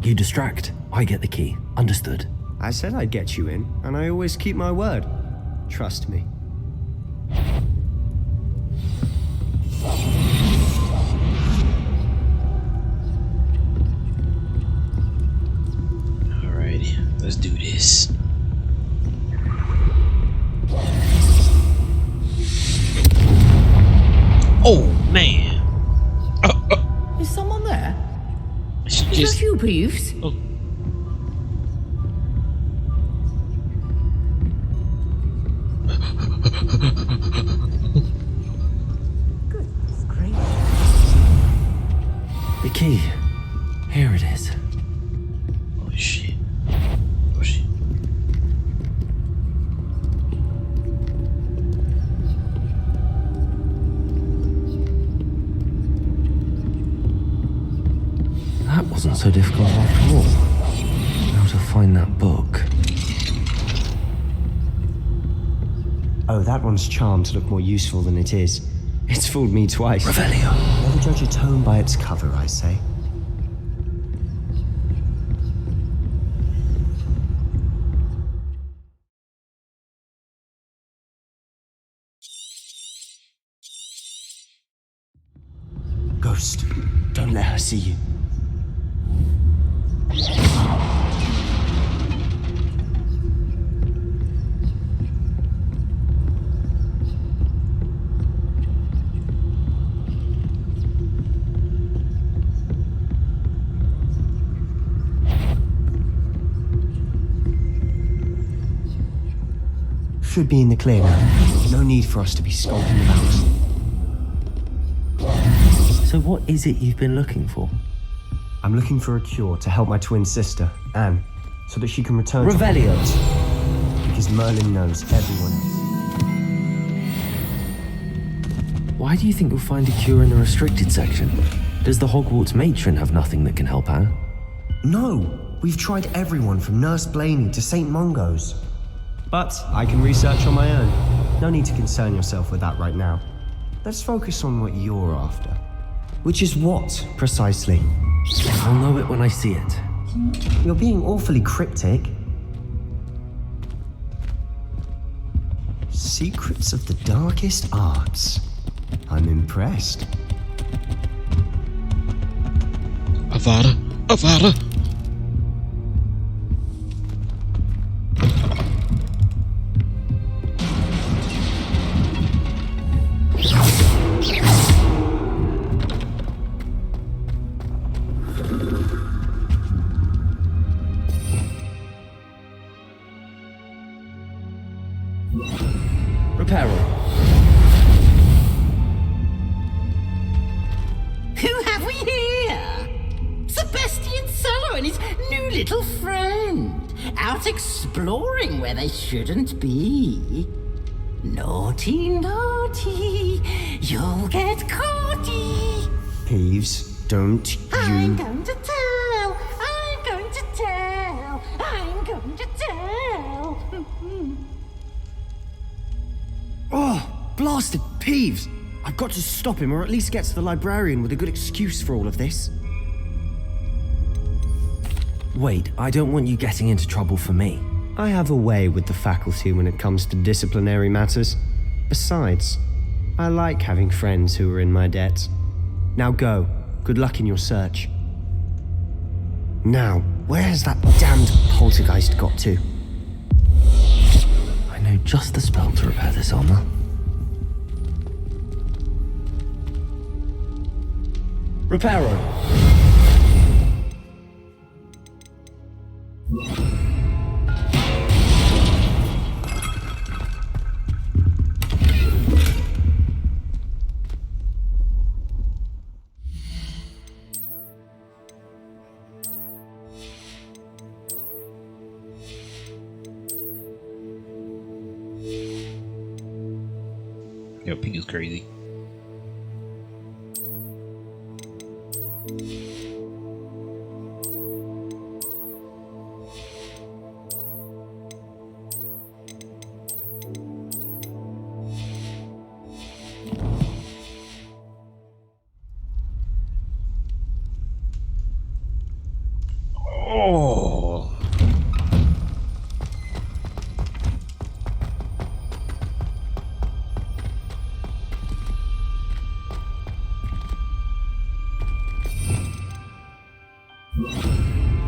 You distract, I get the key. Understood. I said I'd get you in, and I always keep my word. Trust me. Alrighty, let's do this. Oh man. Is someone there? She Is just. that you, Peeves? Oh. Goodness gracious. The key. Here it is. Oh shit. Oh shit. That wasn't so difficult after all. How to find that book. Oh, that one's charmed to look more useful than it is. It's fooled me twice. Revelio. Never judge a tome by its cover, I say. Ghost, don't let her see you. Should be in the clear now. No need for us to be skulking about. So what is it you've been looking for? I'm looking for a cure to help my twin sister, Anne, so that she can return Revelio. to Hogwarts. Because Merlin knows everyone else. Why do you think you'll find a cure in the restricted section? Does the Hogwarts matron have nothing that can help Anne? No, we've tried everyone from Nurse Blaney to St. Mungo's. But I can research on my own. No need to concern yourself with that right now. Let's focus on what you're after. Which is what, precisely? I'll know it when I see it. You're being awfully cryptic. Secrets of the darkest arts. I'm impressed. Avada, Avada. Reparo. Who have we here? Sebastian Cello and his new little friend, out exploring where they shouldn't be. Naughty, naughty, you'll get caughty. Peeves, don't I'm you... going to tell, I'm going to tell, I'm going to tell. Oh, blasted Peeves! I've got to stop him, or at least get to the librarian with a good excuse for all of this. Wait, I don't want you getting into trouble for me. I have a way with the faculty when it comes to disciplinary matters. Besides, I like having friends who are in my debt. Now go. Good luck in your search. Now, where has that damned poltergeist got to? I know just the spell to repair this armor. Reparo. Yo, pink is crazy. Oh.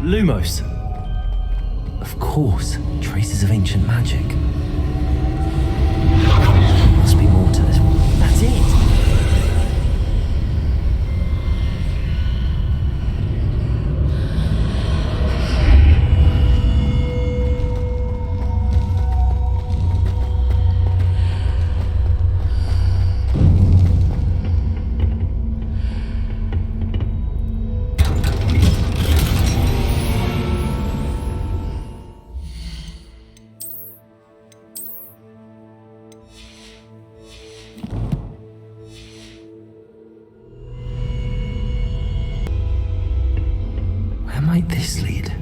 Lumos. Of course, traces of ancient magic. Must be more to this. That's it. Where might this lead?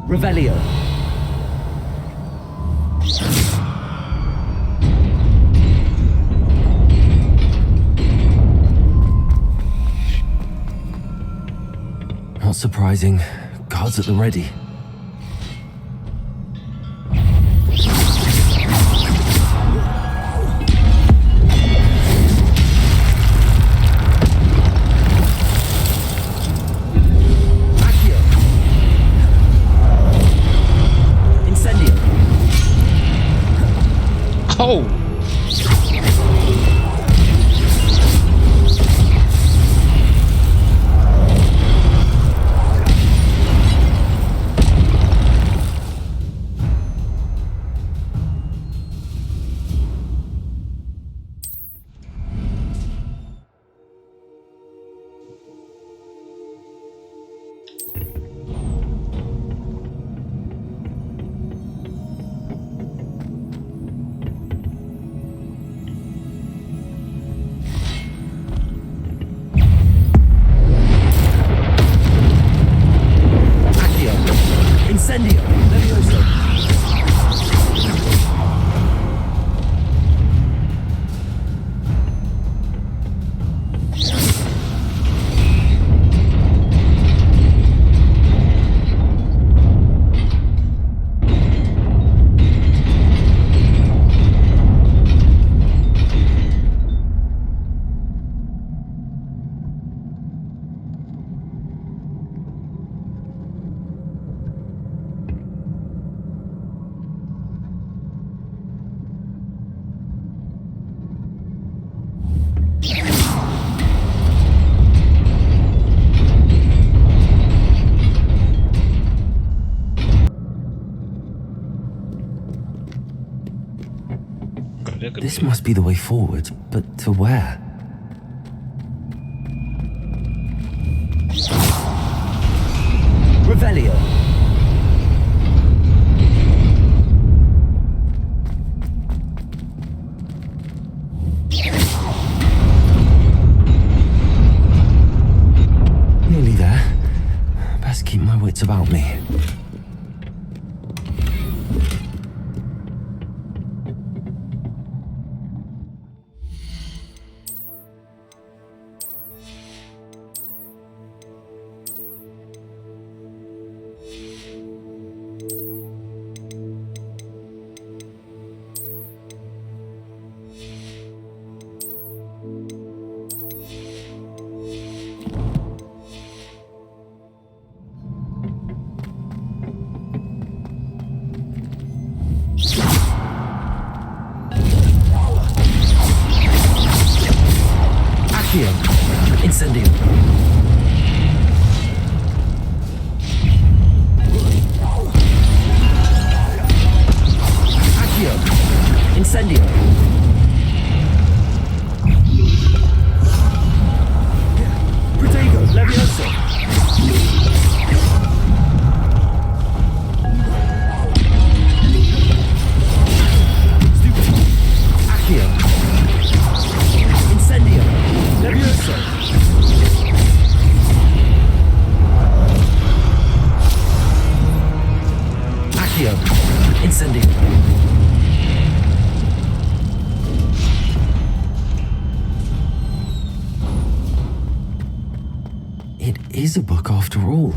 Revelio. Not surprising. Guards at the ready. Oh! This must be the way forward, but to where? Revelio. Nearly there. Best keep my wits about me. Incendio. Accio. Incendio. Protego. Levioso. Accio. Incendio. Levioso. Accio. Incendio. It is a book after all.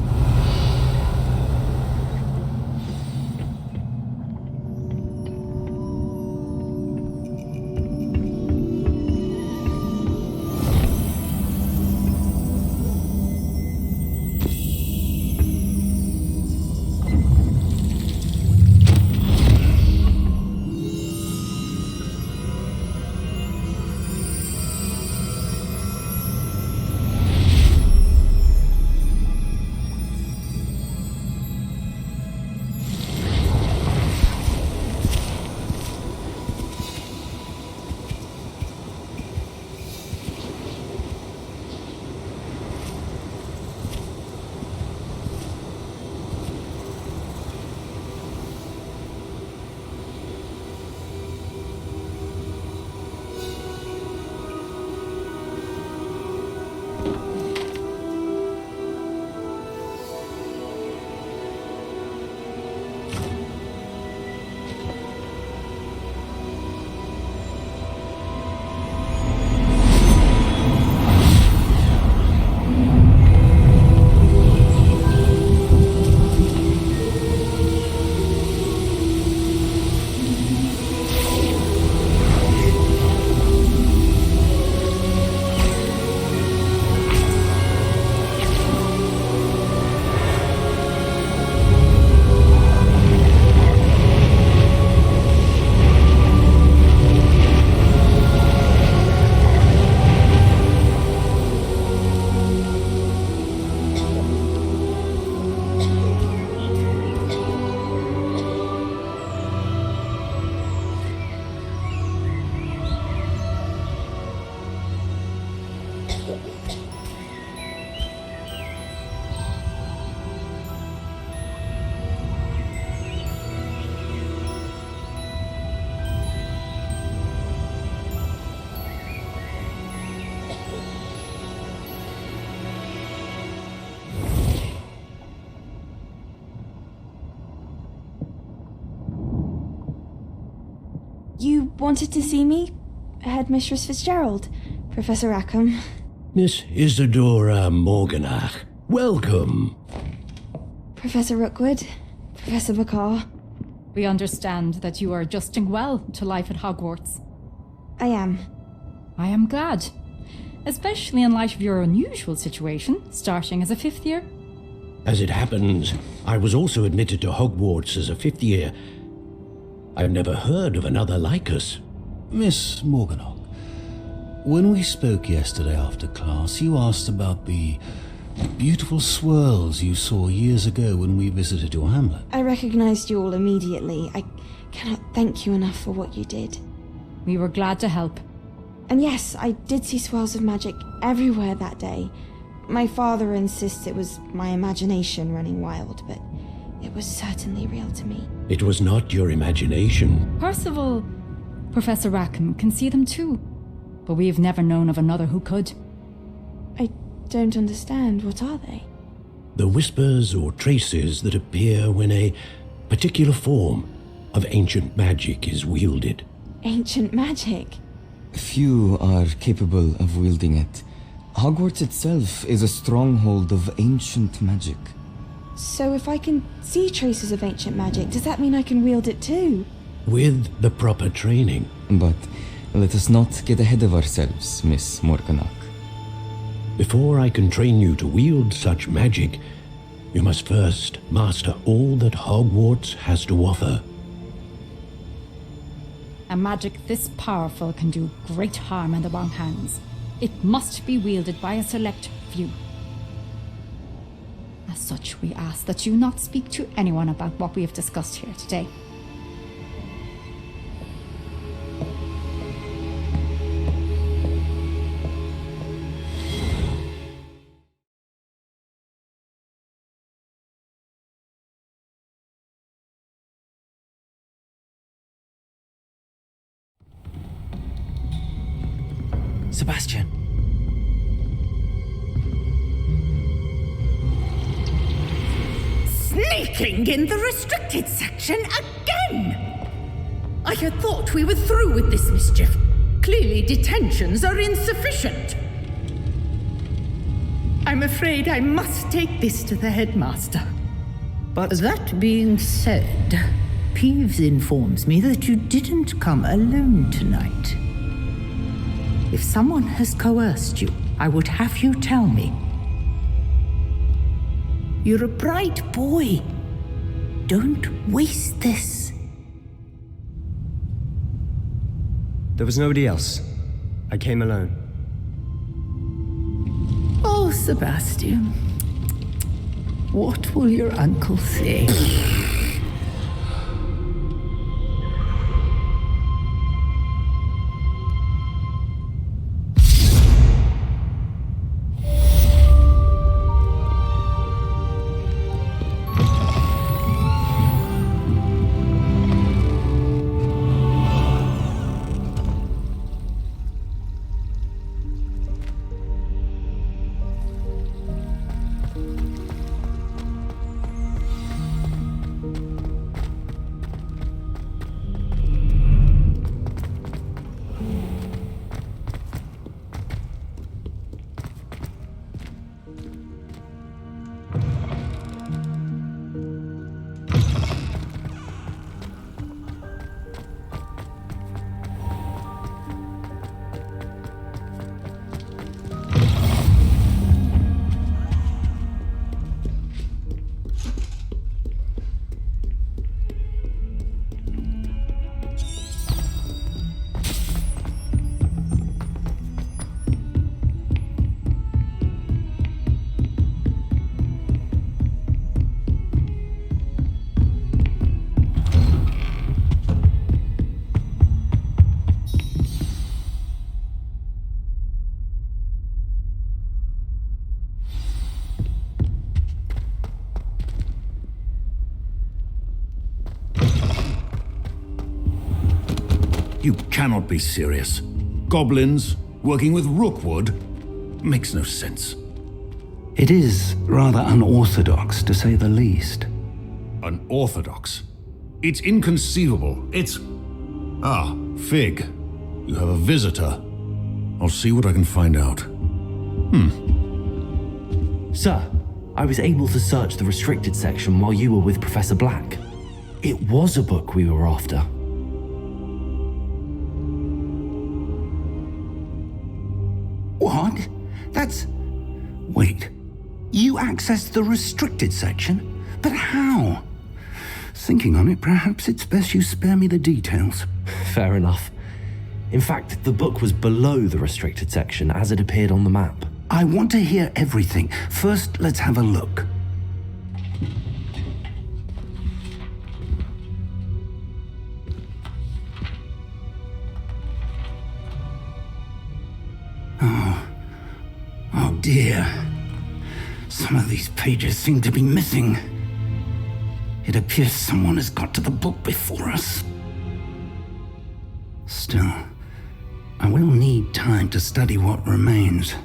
You wanted to see me? Headmistress Fitzgerald, Professor Rackham. Miss Isadora Morganach, welcome. Professor Rookwood, Professor Bakar. We understand that you are adjusting well to life at Hogwarts. I am. I am glad. Especially in light of your unusual situation, starting as a 5th year. As it happens, I was also admitted to Hogwarts as a 5th year. I've never heard of another like us. Miss Morganach, when we spoke yesterday after class, you asked about the beautiful swirls you saw years ago when we visited your hamlet. I recognized you all immediately. I cannot thank you enough for what you did. We were glad to help. And yes, I did see swirls of magic everywhere that day. My father insists it was my imagination running wild, but it was certainly real to me. It was not your imagination. Percival, Professor Rackham can see them too, but we've never known of another who could. I don't understand. What are they? The whispers or traces that appear when a particular form of ancient magic is wielded. Ancient magic? Few are capable of wielding it. Hogwarts itself is a stronghold of ancient magic. So if I can see traces of ancient magic, does that mean I can wield it too? With the proper training. But let us not get ahead of ourselves, Miss Morganach. Before I can train you to wield such magic, you must first master all that Hogwarts has to offer. A magic this powerful can do great harm in the wrong hands. It must be wielded by a select few. As such, we ask that you not speak to anyone about what we have discussed here today. Sebastian. Sneaking in the restricted section again! I had thought we were through with this mischief. Clearly detentions are insufficient. I'm afraid I must take this to the headmaster. But that being said, Peeves informs me that you didn't come alone tonight. If someone has coerced you, I would have you tell me. You're a bright boy. Don't waste this. There was nobody else. I came alone. Oh, Sebastian. What will your uncle say? You cannot be serious. Goblins working with Rookwood makes no sense. It is rather unorthodox, to say the least. Unorthodox? It's inconceivable. It's... Ah, Fig. You have a visitor. I'll see what I can find out. Sir, I was able to search the restricted section while you were with Professor Black. It was a book we were after. What? That's... Wait. You accessed the restricted section? But how? Thinking on it, perhaps it's best you spare me the details. Fair enough. In fact, the book was below the restricted section as it appeared on the map. I want to hear everything. First, let's have a look. Some of these pages seem to be missing. It appears someone has got to the book before us. Still, I will need time to study what remains.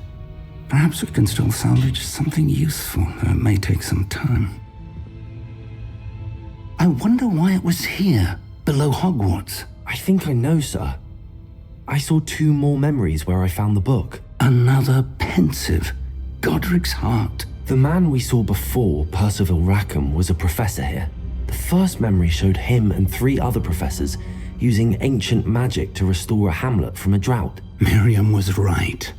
Perhaps we can still salvage something useful, though it may take some time. I wonder why it was here, below Hogwarts. I think I know, sir. I saw 2 more memories where I found the book. Another pensive. Godric's heart. The man we saw before, Percival Rackham, was a professor here. The first memory showed him and 3 other professors using ancient magic to restore a hamlet from a drought. Miriam was right.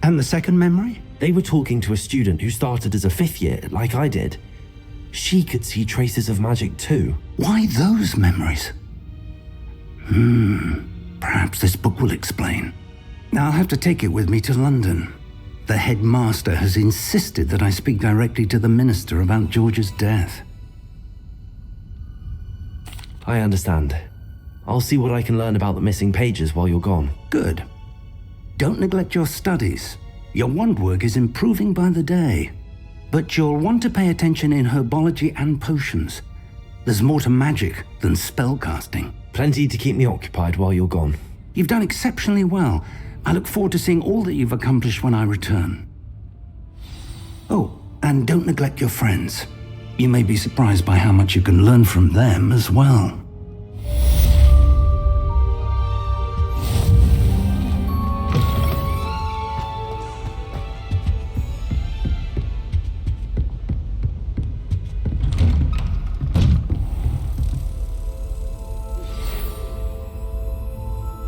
And the second memory? They were talking to a student who started as a 5th year, like I did. She could see traces of magic too. Why those memories? Perhaps this book will explain. I'll have to take it with me to London. The headmaster has insisted that I speak directly to the minister about George's death. I understand. I'll see what I can learn about the missing pages while you're gone. Good. Don't neglect your studies. Your wand work is improving by the day. But you'll want to pay attention in herbology and potions. There's more to magic than spellcasting. Plenty to keep me occupied while you're gone. You've done exceptionally well. I look forward to seeing all that you've accomplished when I return. Oh, and don't neglect your friends. You may be surprised by how much you can learn from them as well.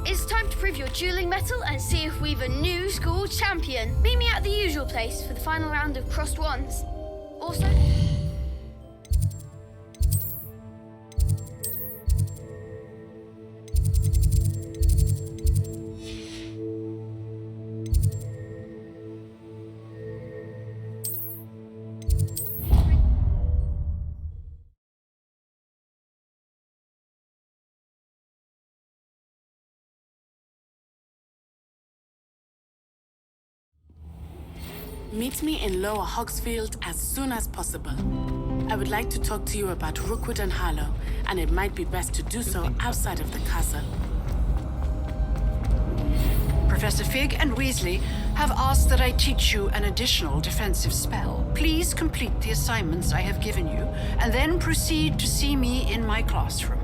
It's time to prove your dueling mettle and see if we've a new school champion. Meet me at the usual place for the final round of crossed wands. Also... Meet me in Lower Hogsfield as soon as possible. I would like to talk to you about Rookwood and Harlow, and it might be best to do so outside of the castle. Professor Fig and Weasley have asked that I teach you an additional defensive spell. Please complete the assignments I have given you, and then proceed to see me in my classroom.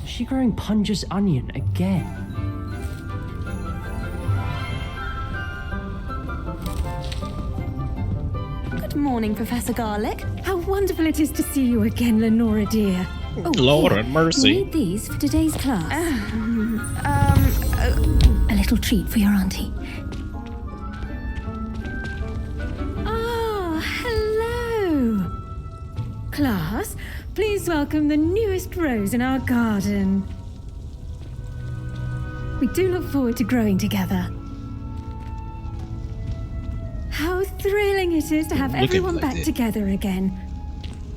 Is she growing Punja's onion again? Good morning, Professor Garlick. How wonderful it is to see you again, Lenora dear. Oh, Lord here, have mercy. You need these for today's class. A little treat for your auntie. Oh, hello. Class, please welcome the newest rose in our garden. We do look forward to growing together. How thrilling it is to have everyone back together again.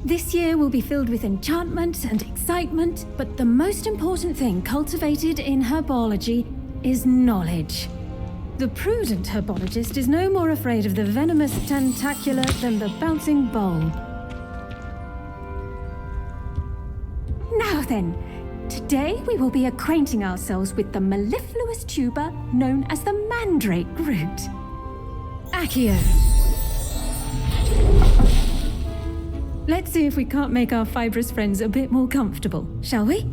This year will be filled with enchantment and excitement, but the most important thing cultivated in herbology is knowledge. The prudent herbologist is no more afraid of the venomous tentacula than the bouncing bulb. Now then, today we will be acquainting ourselves with the mellifluous tuber known as the mandrake root. Accio. Let's see if we can't make our fibrous friends a bit more comfortable, shall we?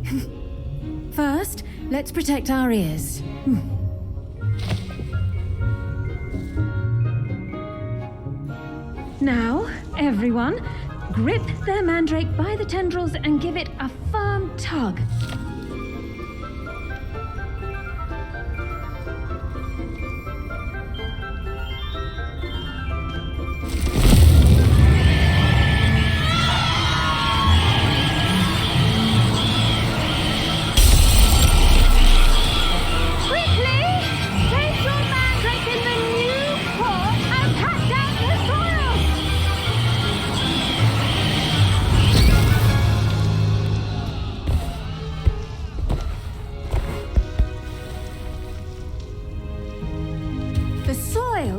First, let's protect our ears. Now, everyone, grip their mandrake by the tendrils and give it a firm tug.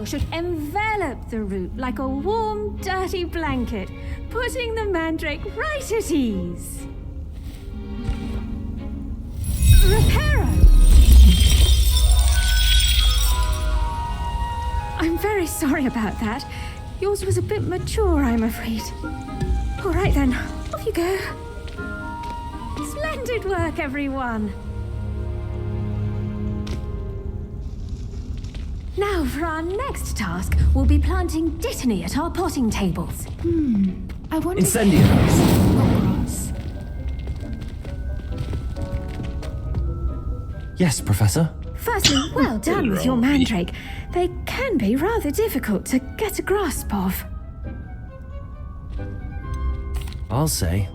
Should envelop the root like a warm, dirty blanket, putting the mandrake right at ease. Reparo! I'm very sorry about that. Yours was a bit mature, I'm afraid. All right then, off you go. Splendid work, everyone. Now, for our next task, we'll be planting dittany at our potting tables. I wonder... Incendiaries. Yes, Professor? Firstly, well done with your mandrake. They can be rather difficult to get a grasp of. I'll say,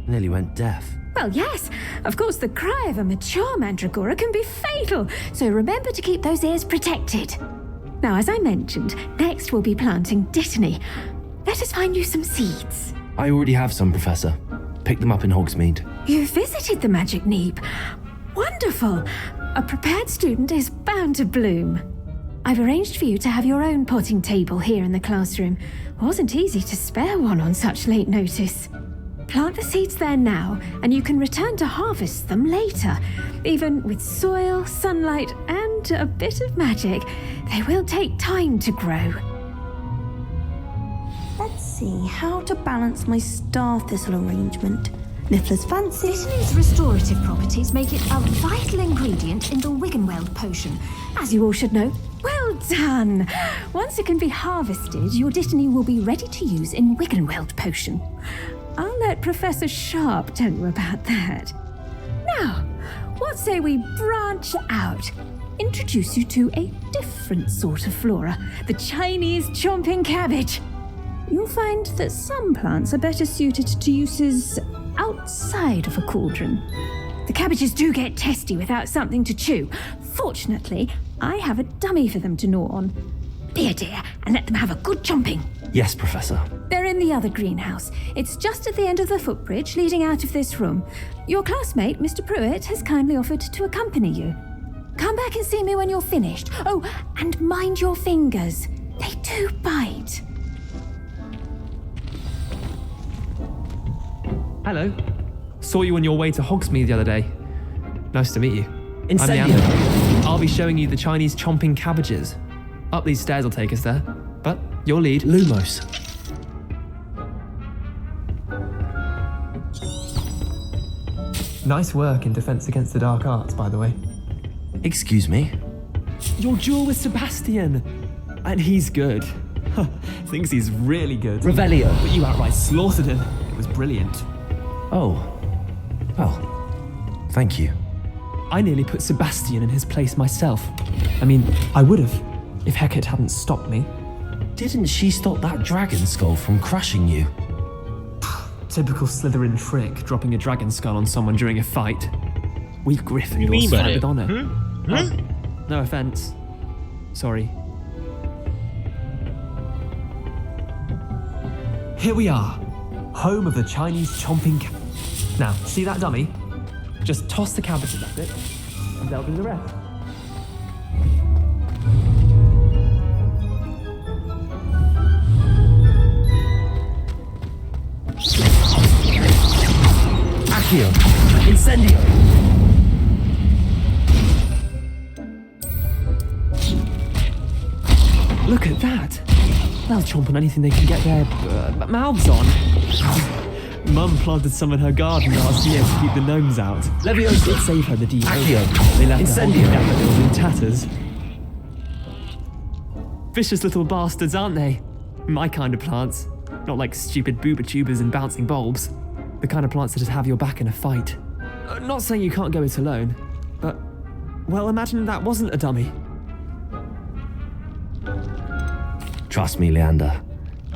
nearly went deaf. Well, yes. Of course, the cry of a mature mandragora can be fatal, so remember to keep those ears protected. Now, as I mentioned, next we'll be planting dittany. Let us find you some seeds. I already have some, Professor. Picked them up in Hogsmeade. You visited the Magic Neep. Wonderful. A prepared student is bound to bloom. I've arranged for you to have your own potting table here in the classroom. Wasn't easy to spare one on such late notice. Plant the seeds there now, and you can return to harvest them later. Even with soil, sunlight, and a bit of magic, they will take time to grow. Let's see how to balance my star thistle arrangement. Niffler's fancy. Dittany's restorative properties make it a vital ingredient in the Wiggenweld potion, as you all should know. Well done! Once it can be harvested, your dittany will be ready to use in Wiggenweld potion. I'll let Professor Sharp tell you about that. Now, what say we branch out? Introduce you to a different sort of flora, the Chinese chomping cabbage. You'll find that some plants are better suited to uses outside of a cauldron. The cabbages do get testy without something to chew. Fortunately, I have a dummy for them to gnaw on. Be a dear and let them have a good chomping. Yes, Professor. They're in the other greenhouse. It's just at the end of the footbridge leading out of this room. Your classmate, Mr. Pruitt, has kindly offered to accompany you. Come back and see me when you're finished. Oh, and mind your fingers. They do bite. Hello. Saw you on your way to Hogsmeade the other day. Nice to meet you. Incendiary. I'm Leander. I'll be showing you the Chinese chomping cabbages. Up these stairs will take us there. But your lead. Lumos. Nice work in Defense Against the Dark Arts, by the way. Excuse me? Your duel with Sebastian. And he's good. Thinks he's really good. Revelio. But you outright slaughtered him. It was brilliant. Oh. Well, thank you. I nearly put Sebastian in his place myself. I mean, I would have, if Hecate hadn't stopped me. Didn't she stop that dragon skull from crushing you? Typical Slytherin trick, dropping a dragon skull on someone during a fight. We Gryffindors fight with honor. No offense. Sorry. Here we are, home of the Chinese chomping cat. Now, see that dummy? Just toss the cabbages at it, and they'll do the rest. Accio! Incendio! Look at that! They'll chomp on anything they can get their mouths on. Mum planted some in her garden last year to keep the gnomes out. Leviosa did save her the deed. Accio! They left Incendio! the whole in tatters. Vicious little bastards, aren't they? My kind of plants. Not like stupid booba tubers and bouncing bulbs. The kind of plants that just have your back in a fight. Not saying you can't go it alone, but, well, imagine that wasn't a dummy. Trust me, Leander.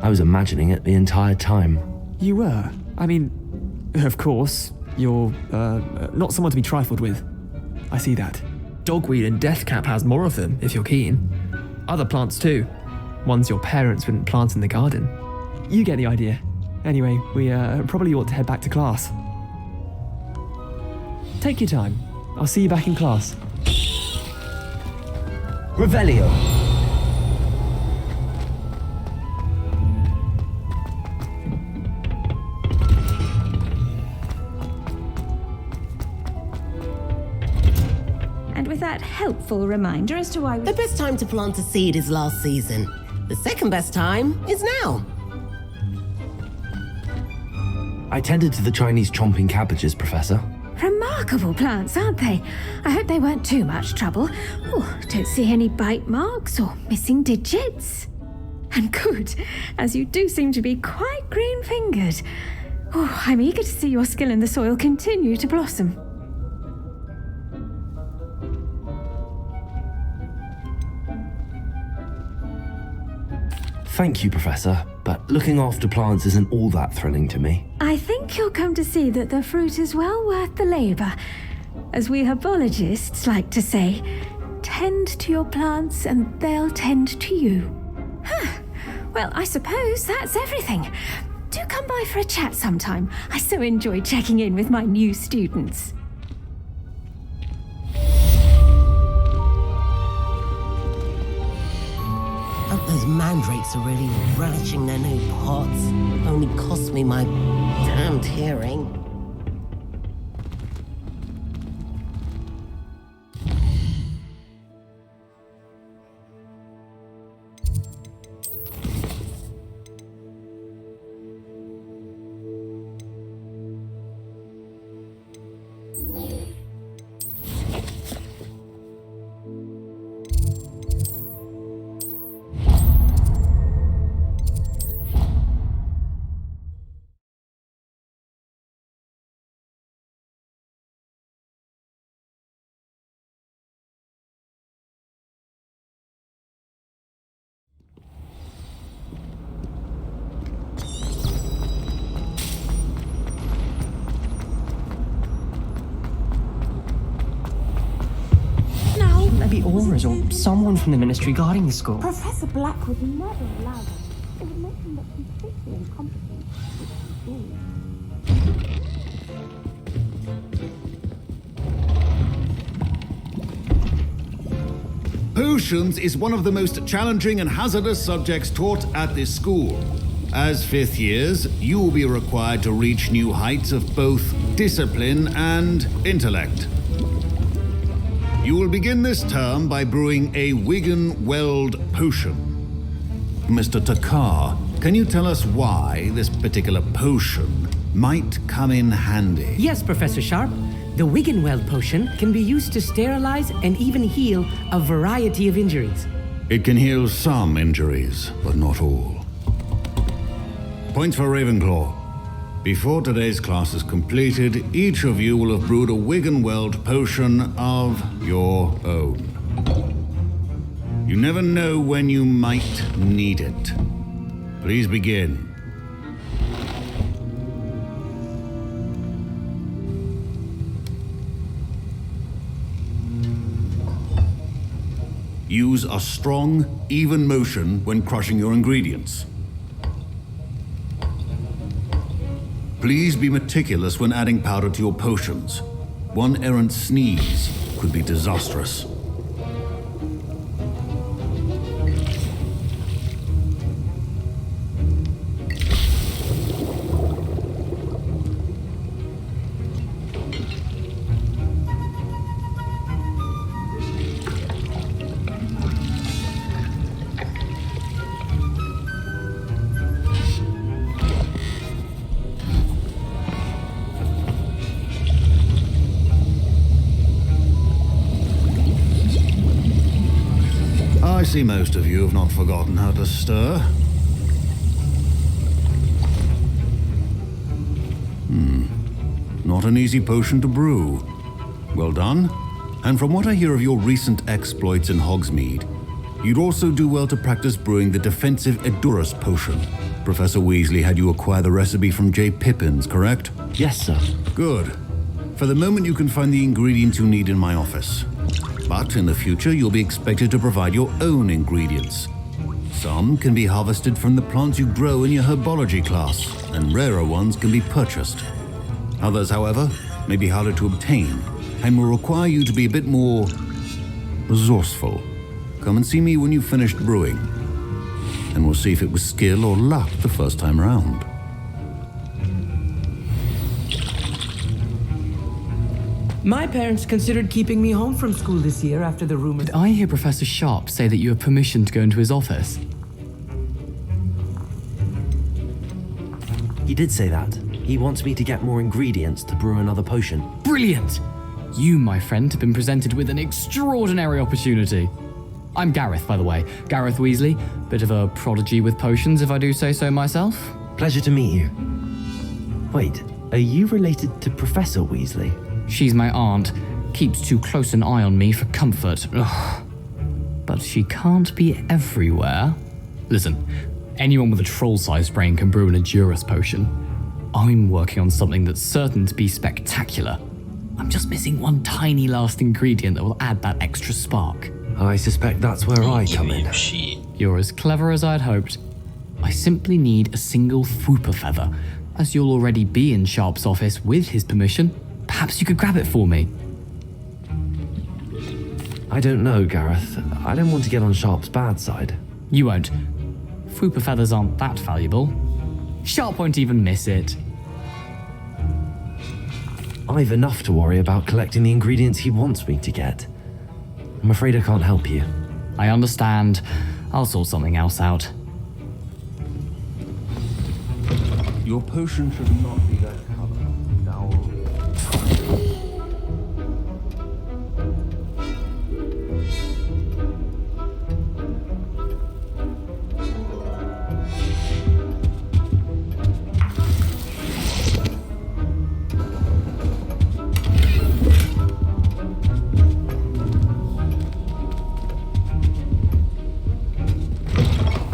I was imagining it the entire time. You were? I mean, of course, you're, not someone to be trifled with. I see that. Dogweed and deathcap has more of them, if you're keen. Other plants too. Ones your parents wouldn't plant in the garden. You get the idea. Anyway, we probably ought to head back to class. Take your time. I'll see you back in class. Revelio! And with that helpful reminder as to why The best time to plant a seed is last season. The second best time is now. I tended to the Chinese chomping cabbages, Professor. Remarkable plants, aren't they? I hope they weren't too much trouble. Oh, don't see any bite marks or missing digits. And good, as you do seem to be quite green-fingered. Oh, I'm eager to see your skill in the soil continue to blossom. Thank you, Professor, but looking after plants isn't all that thrilling to me. I think you'll come to see that the fruit is well worth the labour. As we herbologists like to say, tend to your plants and they'll tend to you. Huh. Well, I suppose that's everything. Do come by for a chat sometime. I so enjoy checking in with my new students. Those mandrakes are really relishing their new pots. Only cost me my damned hearing. Maybe Aura's or someone from the ministry guarding the school. Professor Black would never allow that. It would make him look completely incompetent. Potions is one of the most challenging and hazardous subjects taught at this school. As fifth years, you will be required to reach new heights of both discipline and intellect. You will begin this term by brewing a Wiggenweld potion. Mr. Takar, can you tell us why this particular potion might come in handy? Yes, Professor Sharp. The Wiggenweld potion can be used to sterilize and even heal a variety of injuries. It can heal some injuries, but not all. Points for Ravenclaw. Before today's class is completed, each of you will have brewed a Wiggenweld potion of your own. You never know when you might need it. Please begin. Use a strong, even motion when crushing your ingredients. Please be meticulous when adding powder to your potions. One errant sneeze could be disastrous. I see most of you have not forgotten how to stir. Not an easy potion to brew. Well done. And from what I hear of your recent exploits in Hogsmeade, you'd also do well to practice brewing the defensive Edurus potion. Professor Weasley had you acquire the recipe from J. Pippins, correct? Yes, sir. Good. For the moment, you can find the ingredients you need in my office. But in the future, you'll be expected to provide your own ingredients. Some can be harvested from the plants you grow in your herbology class, and rarer ones can be purchased. Others, however, may be harder to obtain, and will require you to be a bit more resourceful. Come and see me when you've finished brewing, and we'll see if it was skill or luck the first time around. My parents considered keeping me home from school this year after the rumors. Did I hear Professor Sharp say that you have permission to go into his office? He did say that. He wants me to get more ingredients to brew another potion. Brilliant! You, my friend, have been presented with an extraordinary opportunity. I'm Gareth, by the way. Gareth Weasley. Bit of a prodigy with potions, if I do say so myself. Pleasure to meet you. Wait, are you related to Professor Weasley? She's my aunt. Keeps too close an eye on me for comfort. Ugh. But she can't be everywhere. Listen, anyone with a troll-sized brain can brew an Edurus potion. I'm working on something that's certain to be spectacular. I'm just missing one tiny last ingredient that will add that extra spark. I suspect that's where I come in. You're as clever as I'd hoped. I simply need a single Fwooper feather. As you'll already be in Sharp's office with his permission, perhaps you could grab it for me. I don't know, Gareth. I don't want to get on Sharp's bad side. You won't. Fwooper feathers aren't that valuable. Sharp won't even miss it. I've enough to worry about collecting the ingredients he wants me to get. I'm afraid I can't help you. I understand. I'll sort something else out. Your potion should not be that color. Now.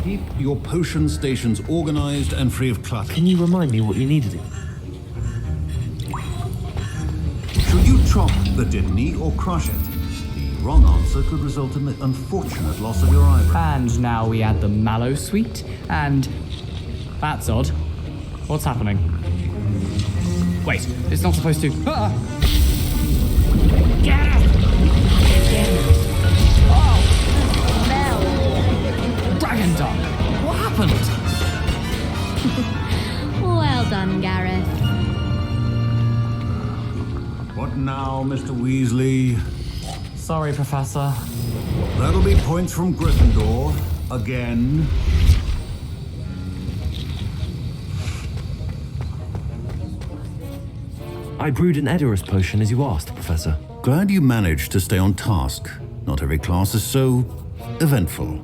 Keep your potion stations organized and free of clutter. Can you remind me what you needed? Should you chop the didn't or crush it? The wrong answer could result in the unfortunate loss of your eyebrow. And now we add the mallow sweet, and... That's odd. What's happening? Wait, it's not supposed to... Ah! Get it! Dragon Dog! What happened? Well done, Gareth. What now, Mr. Weasley? Sorry, Professor. That'll be points from Gryffindor. Again. I brewed an Edurus potion as you asked, Professor. Glad you managed to stay on task. Not every class is so eventful.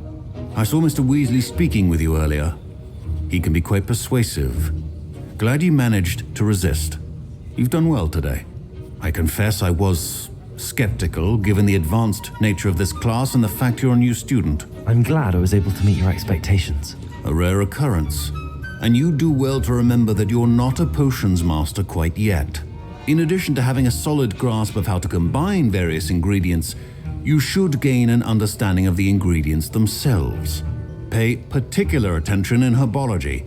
I saw Mr. Weasley speaking with you earlier. He can be quite persuasive. Glad you managed to resist. You've done well today. I confess I was skeptical given the advanced nature of this class and the fact you're a new student. I'm glad I was able to meet your expectations. A rare occurrence. And you do well to remember that you're not a potions master quite yet. In addition to having a solid grasp of how to combine various ingredients, you should gain an understanding of the ingredients themselves. Pay particular attention in herbology.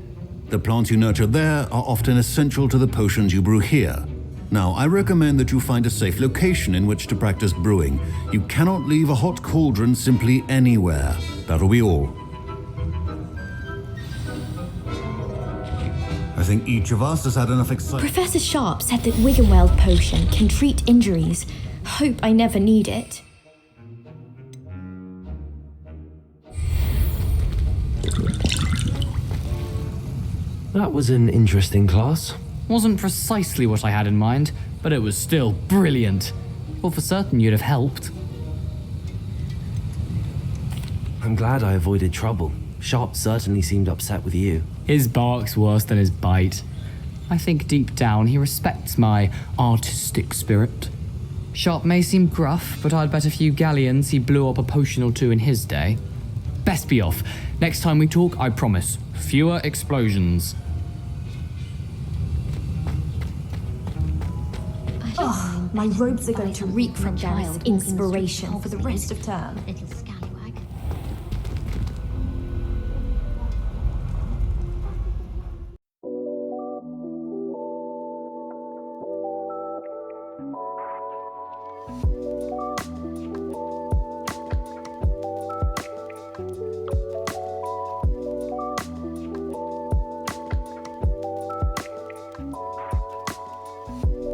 The plants you nurture there are often essential to the potions you brew here. Now, I recommend that you find a safe location in which to practice brewing. You cannot leave a hot cauldron simply anywhere. That'll be all. I think each of us has had enough excitement. Professor Sharp said that Wiggenweld potion can treat injuries. Hope I never need it. That was an interesting class. Wasn't precisely what I had in mind, but it was still brilliant. Well, for certain you'd have helped. I'm glad I avoided trouble. Sharp certainly seemed upset with you. His bark's worse than his bite. I think deep down he respects my artistic spirit. Sharp may seem gruff, but I'd bet a few galleons he blew up a potion or two in his day. Best be off. Next time we talk, I promise, fewer explosions. Oh, my robes are going to reek from Gareth's inspiration for the rest of term.